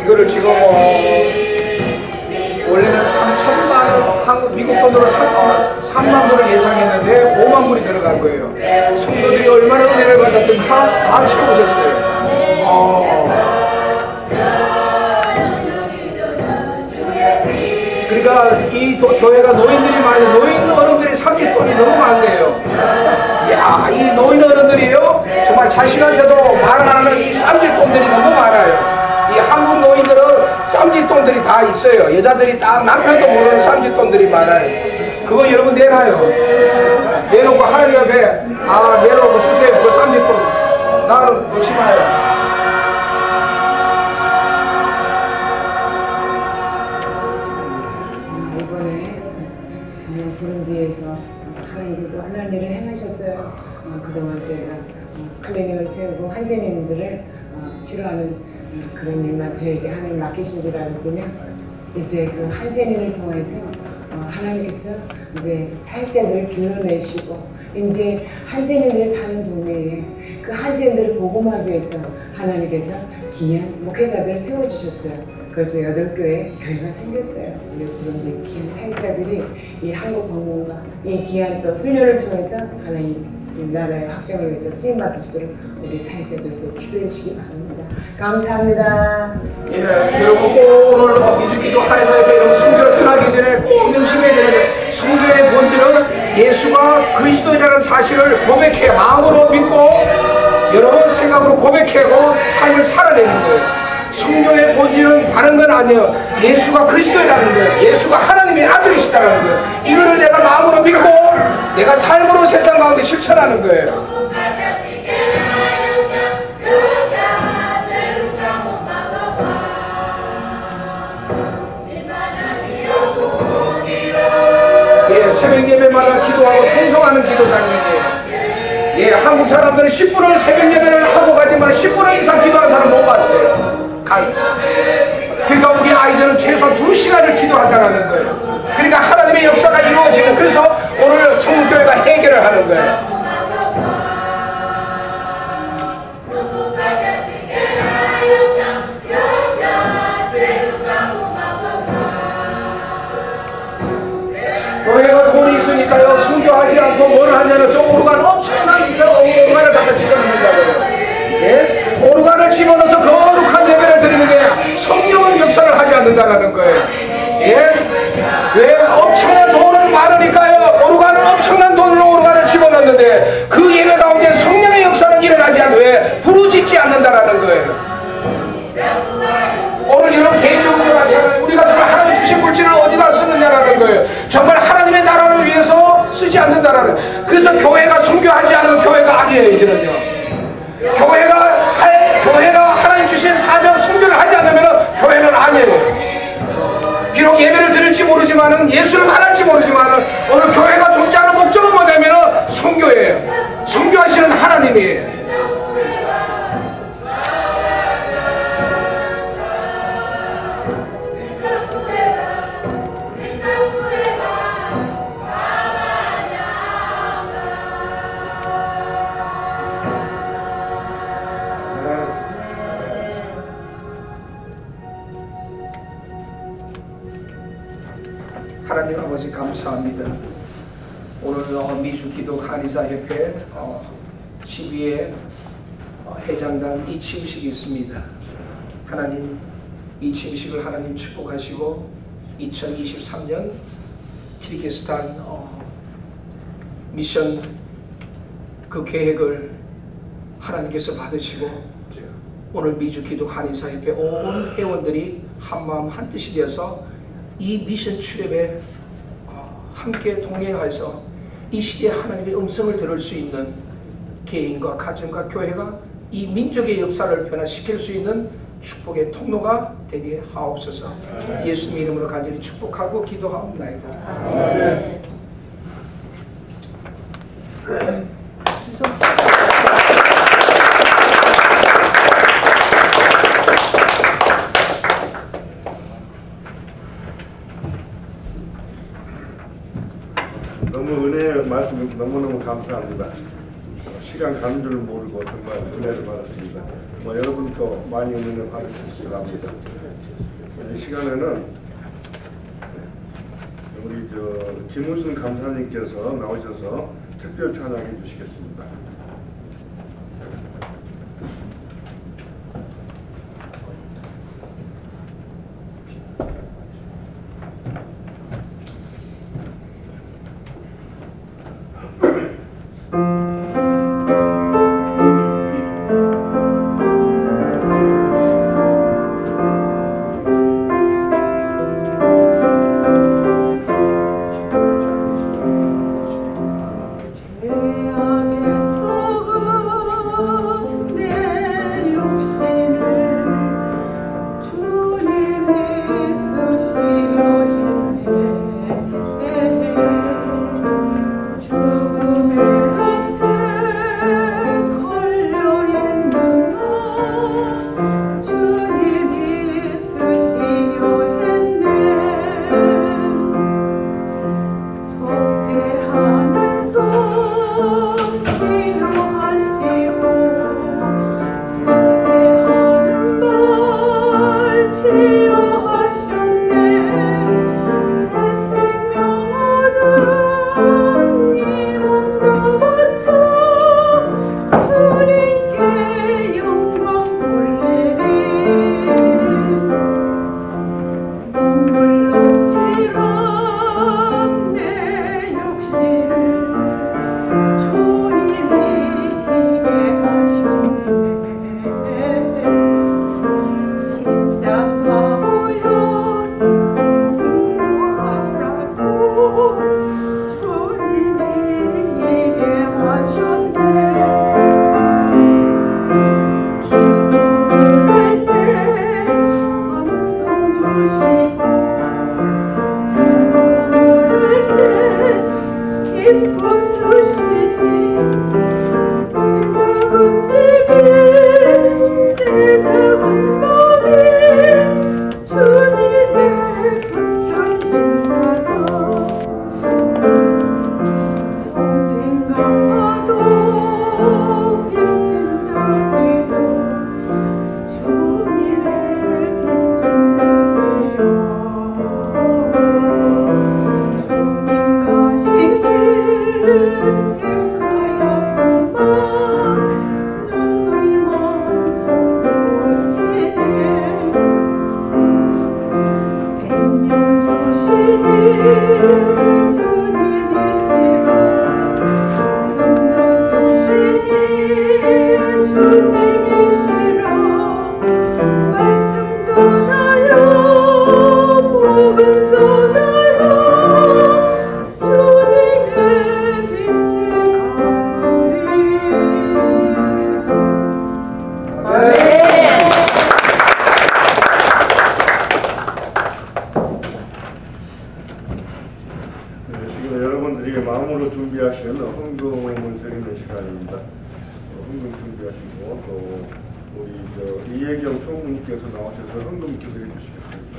이거를 지금 원래는 3천만 원, 미국 돈으로 3만 불을 예상했는데 5만 불이 들어간 거예요. 성도들이 얼마나 은혜를 받았든 다 채우셨어요. 그러니까 이 교회가 노인들이 많이, 노인 어른들이 삼짓돈이 너무 많네요. 이야, 이 노인 어른들이요 정말 자식한테도 말 안 하는 이 쌈짓돈들이 너무 많아요. 이 한국 노인들은 쌈짓돈들이 다 있어요. 여자들이 딱 남편도 모르는 쌈짓돈들이 많아요. 그거 여러분 내놔요. 내놓고 하나님 앞에 내놓고 쓰세요. 그 쌈짓돈 나는 놓지 마요. 부른디에서 하나님께서 하나님 일을 행하셨어요. 그동안 저희가 클리닉을 세우고 한센인들을 치료하는 그런 일만 저에게 하나님 맡기신 줄 알았군요. 이제 그 한센인을 통해서 하나님께서 이제 사역자들을 길러내시고 이제 한센인들이 사는 동네에 그 한센인들을 복음하기 위해서 하나님께서 귀한 목회자들을 세워주셨어요. 그래서 8교회 교회가 생겼어요. 우리 그런 귀한 사역자들이 이 한국 방문과 이 귀한 또 훈련을 통해서 하나님 나라의 확장을 위해서 쓰임받을 수 있도록 우리 사역자들에서 기도해 주시기 바랍니다. 감사합니다. 예, 여러분 꼭 오늘 이주기도 하에서 여러분 성교를 떠나기 전에 꼭 명심해야 되는데 성교의 본질은 예수가 그리스도이라는 사실을 고백해 마음으로 믿고 여러분 생각으로 고백하고 삶을 살아내는 거예요. 성경의 본질은 다른 건 아니에요. 예수가 그리스도라는 거예요. 예수가 하나님의 아들이시다는 거예요. 이거를 내가 마음으로 믿고 내가 삶으로 세상 가운데 실천하는 거예요. 예, 새벽 예배마다 기도하고 통성하는 기도장면이에요. 예, 한국 사람들은 10분을 새벽 예배를 하고 가지만 10분 이상 기도하는 사람 못 봤어요. 그러니까 우리 아이들 하면 최소한 2시간을 기도한다는 거예요. 그러니까 하나님의 역사가 이루어지는, 그래서 오늘 성교회가 해결을 하는 거예요. 교회가 돈이 있으니까요, 성교하지 않고 뭘 하냐면 저 오르간 엄청난 오르간을 갖다 집어넣는다고요. 예? 오르간을 집어넣어서 거룩한 예배를 드리는데 성령은 역사를 하지 않는다는 거예요. 예? 왜? 엄청난 돈은 많으니까요, 오르간을 엄청난 돈으로 오르간을 집어넣는데 그 예배 가운데 성령의 역사는 일어나지 않는, 왜? 부르짖지 않는다라는 거예요. 오늘 여러분 개인적으로 마찬가지로 우리가 정말 하나님 주신 물질을 어디다 쓰느냐라는 거예요. 정말 하나님의 나라를 위해서 쓰지 않는다라는. 그래서 교회가 선교하지 않으면 교회가 아니에요. 이제는요, 교회가 하나님 주신 사명 선교를 하지 않으면 교회는 아니에요. 비록 예배를 드릴지 모르지만은, 예수를 말할지 모르지만은, 오늘 교회가 존재하는 목적은 뭐냐면은 선교예요. 선교하시는 하나님이에요. 하나님 아버지 감사합니다. 오늘 미주기도 간이사협회 12회 회장단 이침식이 있습니다. 하나님 이 침식을 하나님 축복하시고 2023년 키르기스탄 미션 그 계획을 하나님께서 받으시고 오늘 미주기도 간이사협회 온 회원들이 한마음 한뜻이 되어서 이 미션 출입에 함께 동행해서 이 시대에 하나님의 음성을 들을 수 있는 개인과 가정과 교회가 이 민족의 역사를 변화시킬 수 있는 축복의 통로가 되게 하옵소서. 예수님 이름으로 간절히 축복하고 기도하옵나이다. 아멘. 너무 은혜의 말씀 너무너무 감사합니다. 시간 가는 줄 모르고 정말 은혜를 받았습니다. 여러분도 많이 은혜를 받으실 줄 압니다. 이 시간에는 우리 김우순 감사님께서 나오셔서 특별 찬양해 주시겠습니다. 주님의 다음으로 준비하시는 헌금을 드리는 시간입니다. 헌금 준비하시고 또 우리 이혜경 총무님께서 나오셔서 헌금 기도해 주시겠습니다.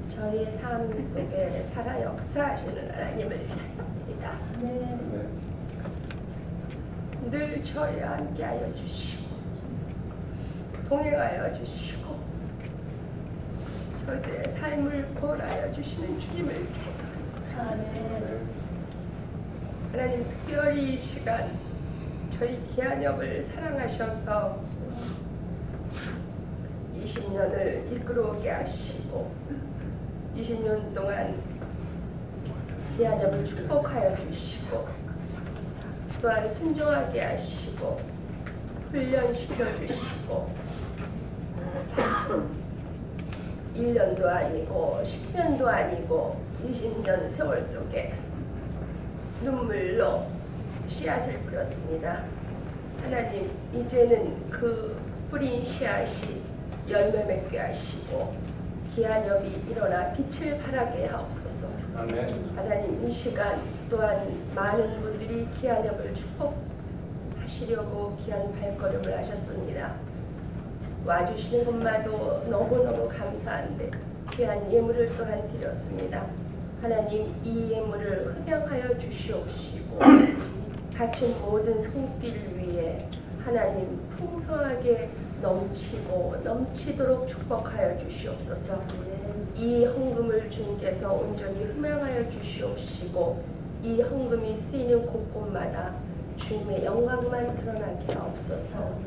저희 삶 속에 살아 역사하시는 하나님을 찬양합니다. 늘 저희와 함께하여 주시고 동행하여 주시고 저희들의 삶을 보호하여 주시는 주님을 찬양합니다. 하나님, 특별히 이 시간 저희 기한역을 사랑하셔서 20년을 이끌어오게 하시고 20년 동안 기한역을 축복하여 주시고 또한 순종하게 하시고 훈련시켜 주시고 1년도 아니고 10년도 아니고 20년 세월 속에 눈물로 씨앗을 뿌렸습니다. 하나님, 이제는 그 뿌린 씨앗이 열매 맺게 하시고 기한역이 일어나 빛을 발하게 하옵소서. 아멘. 하나님, 이 시간 또한 많은 분들이 기한역을 축복하시려고 귀한 발걸음을 하셨습니다. 와주시는 것마도 너무너무 감사한데 귀한 예물을 또한 드렸습니다. 하나님, 이 예물을 흠양하여 주시옵시고 바친 모든 손길 위에 하나님 풍성하게 넘치고 넘치도록 축복하여 주시옵소서. 이 헌금을 주님께서 온전히 흠양하여 주시옵시고 이 헌금이 쓰이는 곳곳마다 주님의 영광만 드러나게 하옵소서.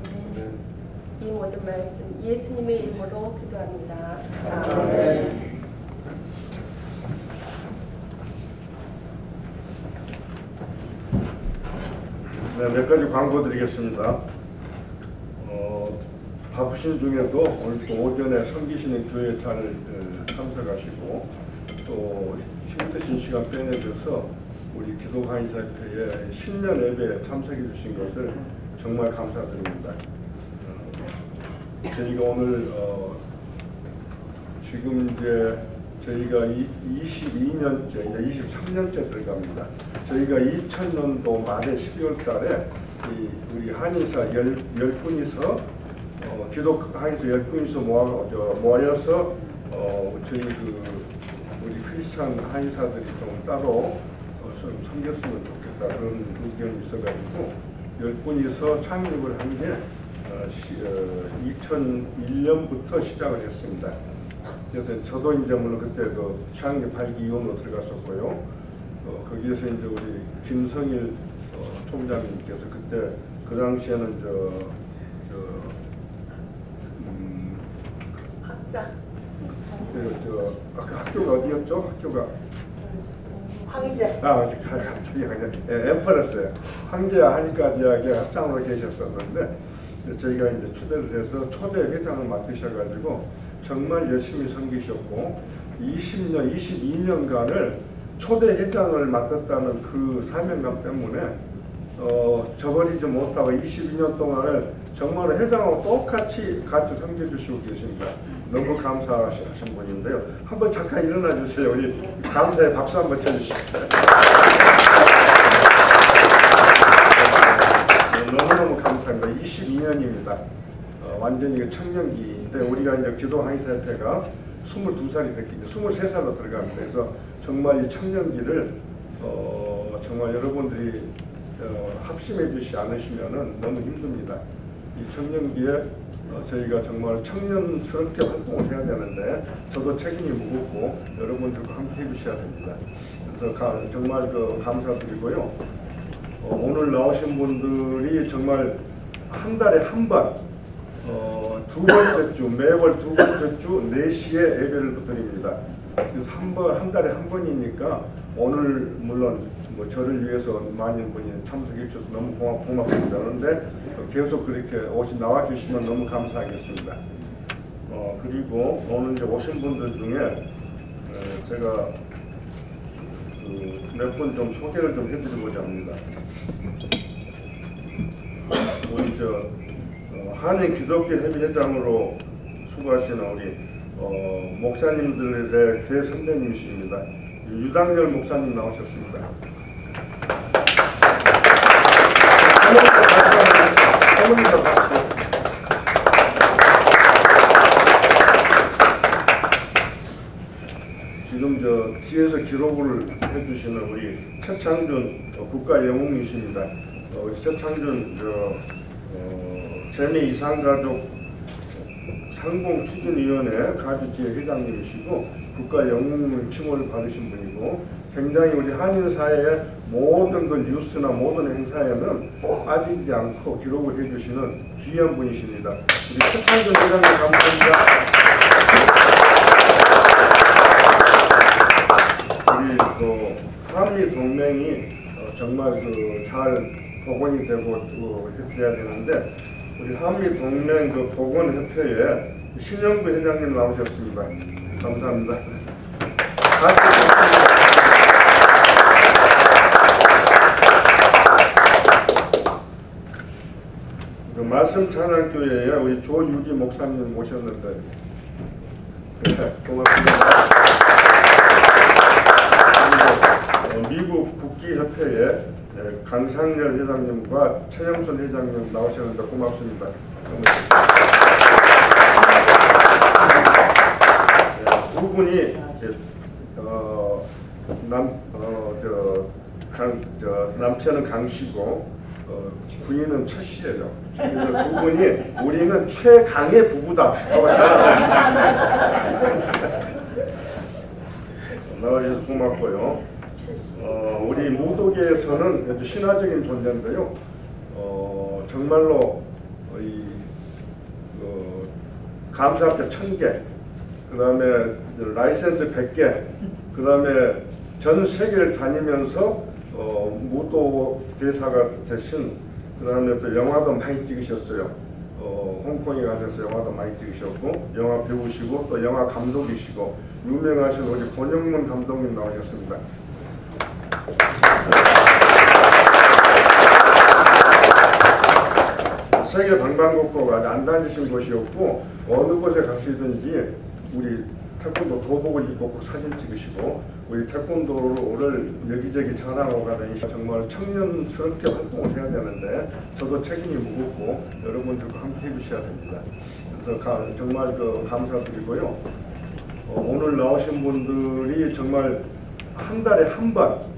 이 모든 말씀 예수님의 이름으로 기도합니다. 아멘. 네, 몇 가지 광고 드리겠습니다. 바쁘신 중에도 오늘 또 오전에 섬기시는 교회 잘 참석하시고 또 힘드신 시간 빼내셔서 우리 기도 강의사협회의 신년 예배에 참석해 주신 것을 정말 감사드립니다. 저희가 오늘 지금 이제 저희가 22년째, 이제 23년째 들어갑니다. 저희가 2000년도 말에 12월 달에 우리 한의사 10분이서 기독 한의사 10분이서 모여서 저희 우리 크리스찬 한의사들이 좀 따로 좀 섬겼으면 좋겠다 그런 의견이 있어가지고 10분이서 창립을 한 게 2001년부터 시작을 했습니다. 그래서 저도 이제 물론 그때 그 창립 발기 위원으로 들어갔었고요. 거기에서 이제 우리 김성일 총장님께서 그때 그 당시에는 학교가 어디였죠? 학교가 황제. 갑자기 엠퍼러스예요. 황제 하니까 대학의 학장으로 계셨었는데 저희가 이제 추대를 해서 초대 회장을 맡으셔가지고 정말 열심히 섬기셨고 20년, 22년간을 초대 회장을 맡았다는 그 사명감 때문에 저버리지 못하고 22년 동안을 정말 회장하고 똑같이 같이 섬겨주시고 계십니다. 너무 감사하신 분인데요. 한번 잠깐 일어나 주세요. 우리 감사의 박수 한번 쳐주십시오. 너무너무 감사합니다. 22년입니다. 완전히 청년기인데 우리가 이제 기도 항의사협회가 22살이 됐기 때문에 23살로 들어갑니다. 그래서 정말 이 청년기를 정말 여러분들이 합심해 주시지 않으시면 너무 힘듭니다. 이 청년기에 저희가 정말 청년스럽게 활동을 해야 되는데 저도 책임이 무겁고 여러분들과 함께 해주셔야 됩니다. 그래서 정말 감사드리고요. 오늘 나오신 분들이 정말 한 달에 한 번, 두 번째 주, 매월 두 번째 주 4시에 예배를 드립니다. 그래서 한 달에 한 번이니까 오늘 물론 저를 위해서 많은 분이 참석해 주셔서 너무 고맙습니다. 그런데 계속 그렇게 나와주시면 너무 감사하겠습니다. 그리고 오늘 이제 오신 분들 중에 제가 몇 분 좀 소개를 좀 해드리고자 합니다. 우리 한인 기독교 협의회장으로 수고하시는 우리 목사님들의 대선배님이십니다. 유당열 목사님 나오셨습니다. 지금 뒤에서 기록을 해주시는 우리 최창준 국가영웅이십니다. 우리 최창준 재미이상가족 상봉추진위원회 가주지회 회장님이시고 국가영웅 칭호를 받으신 분이고 굉장히 우리 한인사회의 모든 그 뉴스나 모든 행사에는 빠지지 않고 기록을 해주시는 귀한 분이십니다. 우리 최창준 회장님 감사합니다. 우리 한미 동맹이 정말 잘 복원이 되고 해야 되는데 우리 한미 동맹 복원협회에 신영구 회장님 나오셨습니다. 감사합니다. 말씀 찬양교회에 우리 조유기 목사님 모셨는데 고맙습니다. 미국 국기협회에 강상열 회장님과 최영순 회장님 나오셨는데 고맙습니다. 두 분이 남편은 강씨고 부인은 최씨예요. 그래서 두 분이 우리는 최강의 부부다. 나와주셔서 고맙고요. 우리 무도계에서는 신화적인 존재인데요. 정말로 감사합자 1000개, 그 다음에 라이센스 100개, 그 다음에 전 세계를 다니면서 무도 대사가 되신, 그 다음에 또 영화도 많이 찍으셨어요. 홍콩에 가셔서 영화도 많이 찍으셨고, 영화 배우시고, 또 영화 감독이시고, 유명하신 우리 권영문 감독님 나오셨습니다. 세계 방방곡곡 아주 안 다니신 곳이었고 어느 곳에 가시든지 우리 태권도 도복을 입고 사진 찍으시고 우리 태권도를 여기저기 자랑하고 가다니 정말 청년스럽게 활동을 해야 되는데 저도 책임이 무겁고 여러분들과 함께 해주셔야 됩니다. 그래서 정말 감사드리고요. 오늘 나오신 분들이 정말 한 달에 한 번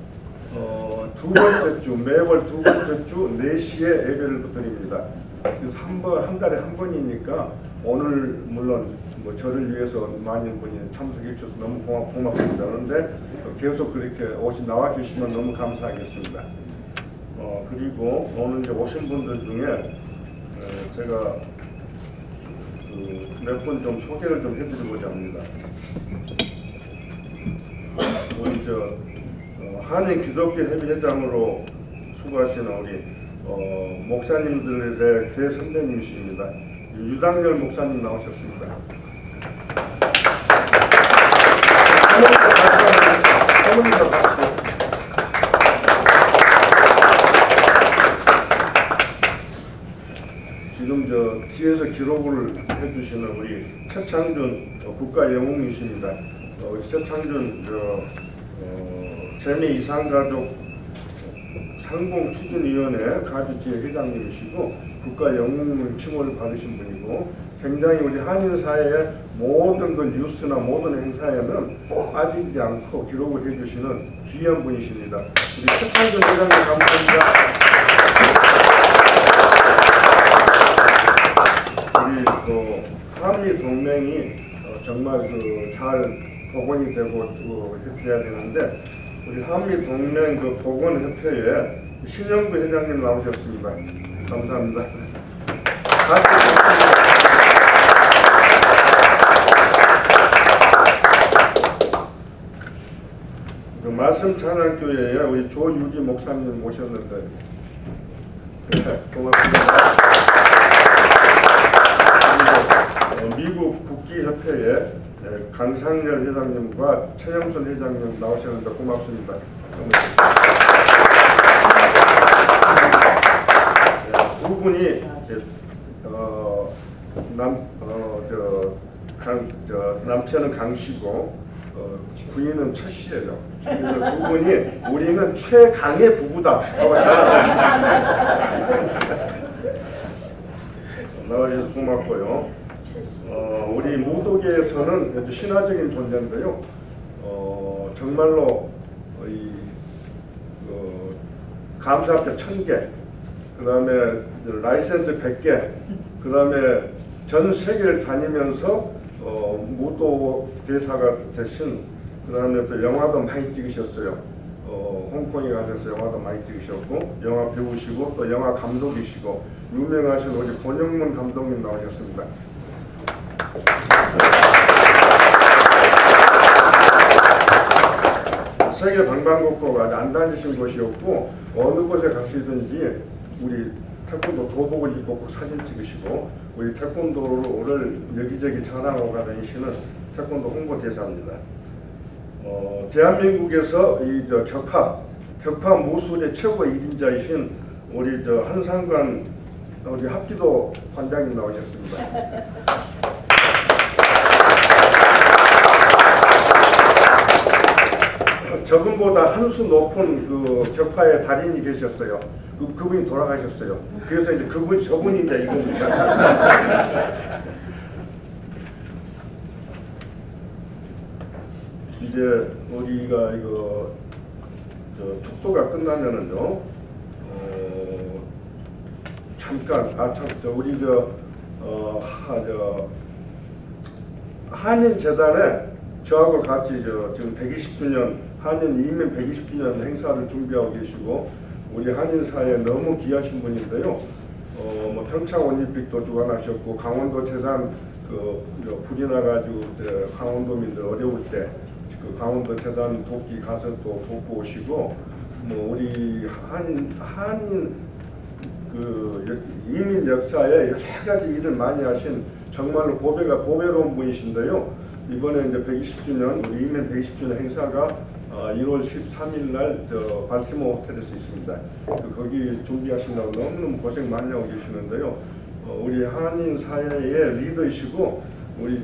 두 번째 주, 매월 두 번째 주 4시에 예배를 드립니다. 그래서 한 달에 한 번이니까 오늘 물론 뭐 저를 위해서 많은 분이 참석해 주셔서 너무 고맙습니다. 그런데 계속 그렇게 나와 주시면 너무 감사하겠습니다. 그리고 오늘 이제 오신 분들 중에 제가 몇 분 좀 소개를 좀 해드리고자 합니다. 우리 한인 기독교 협의회장으로 수고하시는 우리 목사님들의 대선배님이십니다. 유당열 목사님 나오셨습니다. 지금 뒤에서 기록을 해주시는 우리 최창준 국가영웅이십니다. 최창준 재미 이상가족 상봉추진위원회 가주지회 회장님이시고 국가영웅 칭호를 받으신 분이고 굉장히 우리 한인사회의 모든 그 뉴스나 모든 행사에는 빠지지 않고 기록을 해주시는 귀한 분이십니다. 우리 최창준 회장님 감사합니다. 우리 한미 동맹이 정말 잘 복원이 되고 해야 되는데 우리 한미 동맹 복원협회에 신영구 회장님 나오셨습니다. 감사합니다. 말씀 찬양교회에 우리 조유기 목사님 모셨는데 고맙습니다. 미국 국기협회에 강상열 회장님과 최영순 회장님 나오셨는데 고맙습니다. 두 분이 남편은 강씨고 부인은 최씨예요. 그래서 두 분이 우리는 최강의 부부다. 나와주셔서 고맙고요. 우리 무도계에서는 신화적인 존재인데요. 정말로 감사합자 1000개, 그 다음에 라이센스 100개, 그 다음에 전 세계를 다니면서 무도 대사가 되신, 그 다음에 또 영화도 많이 찍으셨어요. 홍콩에 가셔서 영화도 많이 찍으셨고, 영화 배우시고, 또 영화 감독이시고, 유명하신 우리 권영문 감독님 나오셨습니다. 세계 방방곡곡 안 다니신 곳이었고 어느 곳에 가시든지 우리 태권도 도복을 입고 꼭 사진 찍으시고 우리 태권도를 여기저기 자랑하고 다니시는 태권도 홍보대사입니다. 대한민국에서 이 격파 무술의 최고 1인자이신 우리 한상관 우리 합기도 관장님 나오셨습니다. 저분보다 한 수 높은 그 격파의 달인이 계셨어요. 그분이 돌아가셨어요. 그래서 이제 저분이 이제 이겁니다. 이제 우리가 이거 축도가 끝나면은요, 잠깐 우리 한인 재단에 저하고 같이 지금 120주년 한인 이민 120주년 행사를 준비하고 계시고 우리 한인사회에 너무 귀하신 분인데요. 뭐 평창 올림픽도 주관하셨고 강원도 재단 불이 나가지고 강원도민들 어려울 때 그 강원도 재단 돕기 가서 또 돕고 오시고 뭐 우리 한인 그 이민 역사에 여러 가지 일을 많이 하신 정말로 보배로운 분이신데요. 이번에 이제 120주년 우리 이민 120주년 행사가 1월 13일 날 발티모 호텔에서 있습니다. 거기 준비하신다고 너무너무 고생 많이 하고 계시는데요. 우리 한인 사회의 리더이시고 우리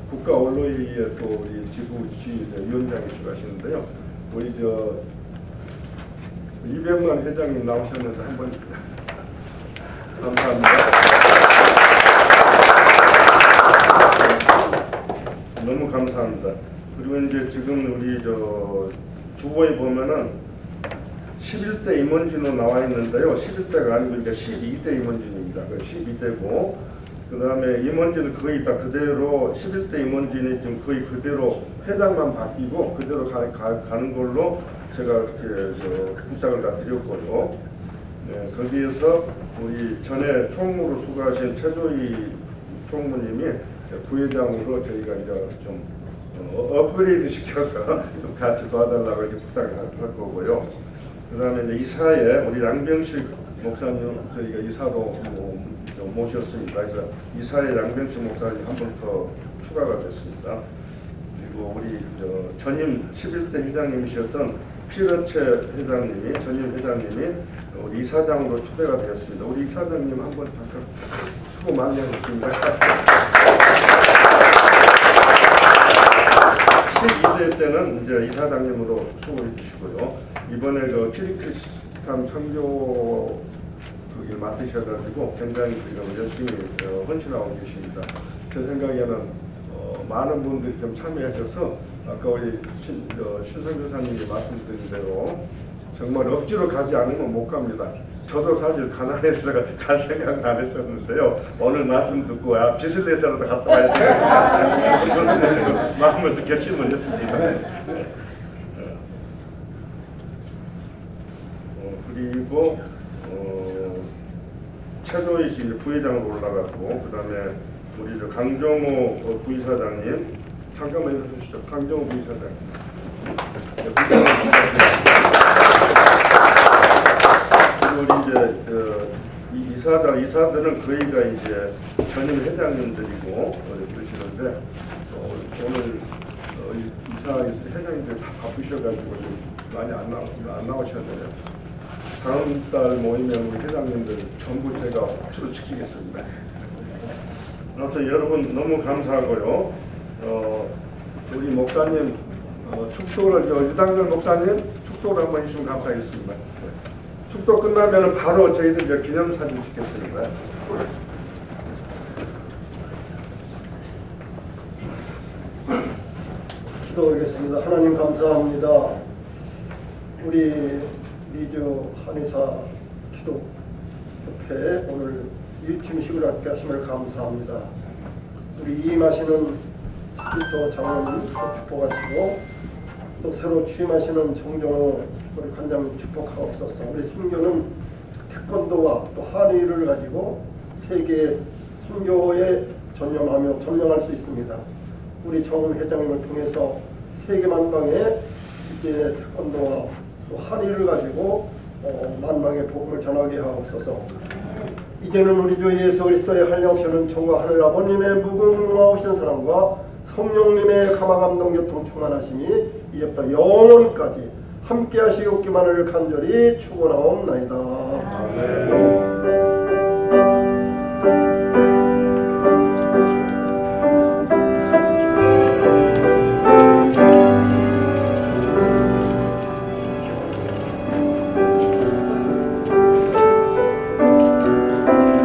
국가 언론회의의 또 우리 지부지 위원장이시고 하시는데요. 우리 이병만 회장님 나오셨는데 한번 감사합니다. 너무 감사합니다. 그리고 이제 지금 우리 주보에 보면은 11대 임원진으로 나와 있는데요. 11대가 아니고 이제 12대 임원진입니다. 그 12대고 그 다음에 임원진은 거의 다 그대로 11대 임원진이 지금 거의 그대로 회장만 바뀌고 그대로 가는 걸로 제가 이렇게 부탁을 다 드렸고요. 네, 거기에서 우리 전에 총무로 수고하신 최조희 총무님이 부회장으로 저희가 이제 좀 업그레이드 시켜서 좀 같이 도와달라고 이렇게 부탁을 할 거고요. 그 다음에 이제 이사에 우리 양병식 목사님 저희가 이사로 모셨습니다. 그래서 이사에 양병식 목사님 한 분 더 추가가 됐습니다. 그리고 우리 전임 11대 회장님이셨던 피러체 회장님이 전임 회장님이 우리 이사장으로 초대가 되었습니다. 우리 이사장님 한 번 잠깐 수고 많이 하셨습니다. 12대 때는 이제 이사장님으로 수고해 주시고요. 이번에 그 키르기스탄 선교 일 맡으셔가지고 굉장히 지금 열심히 헌신하고 계십니다. 제 생각에는 많은 분들이 좀 참여하셔서 아까 우리 신성교사님이 말씀드린 대로 정말 억지로 가지 않으면 못 갑니다. 저도 사실 가난해서 갈 생각은 안 했었는데요. 오늘 말씀 듣고 빚을 내서라도 갔다 와야 되겠다 마음을 결심을 했습니다. 그리고 최조희 씨 부회장으로 올라갔고, 그 다음에 우리 강정호 부이사장님 잠깐만 해주시죠. 강정호 부이사장님. 그리고 우리 이제 이사들은 거의가 이제 전임 회장님들이고 그러시는데 오늘 이사 회장님들 다 바쁘셔가지고 좀 많이 안 나오셨네요. 다음 달 모이면 우리 회장님들 전부 제가 억지로 지키겠습니다. 아무튼 여러분 너무 감사하고요. 우리 목사님 축도를 유당열 목사님 축도를 한번 해주시면 감사하겠습니다. 축도 끝나면 바로 저희들 이제 기념사진 찍겠습니다. 기도하겠습니다. 하나님 감사합니다. 우리 미주 한의사 기도협회 오늘 일침식을 갖게 하심을 감사합니다. 우리 임하시는 스피터 장로님 축복하시고 또 새로 취임하시는 정정호 우리 관장님 축복하옵소서. 우리 선교는 태권도와 또 한의를 가지고 세계 선교에 전념하며 점령할 수 있습니다. 우리 정 회장님을 통해서 세계 만방에 이제 태권도와 또 한의를 가지고 만방의 복음을 전하게 하옵소서. 이제는 우리 주 예수 그리스도의 한량하시는 정과 하늘 아버님의 무궁무하신 사랑과 성령님의 감화감동 교통 충만하심이 이제부터 영원까지 함께 하시옵기만을 간절히 축원하옵나이다. 아멘.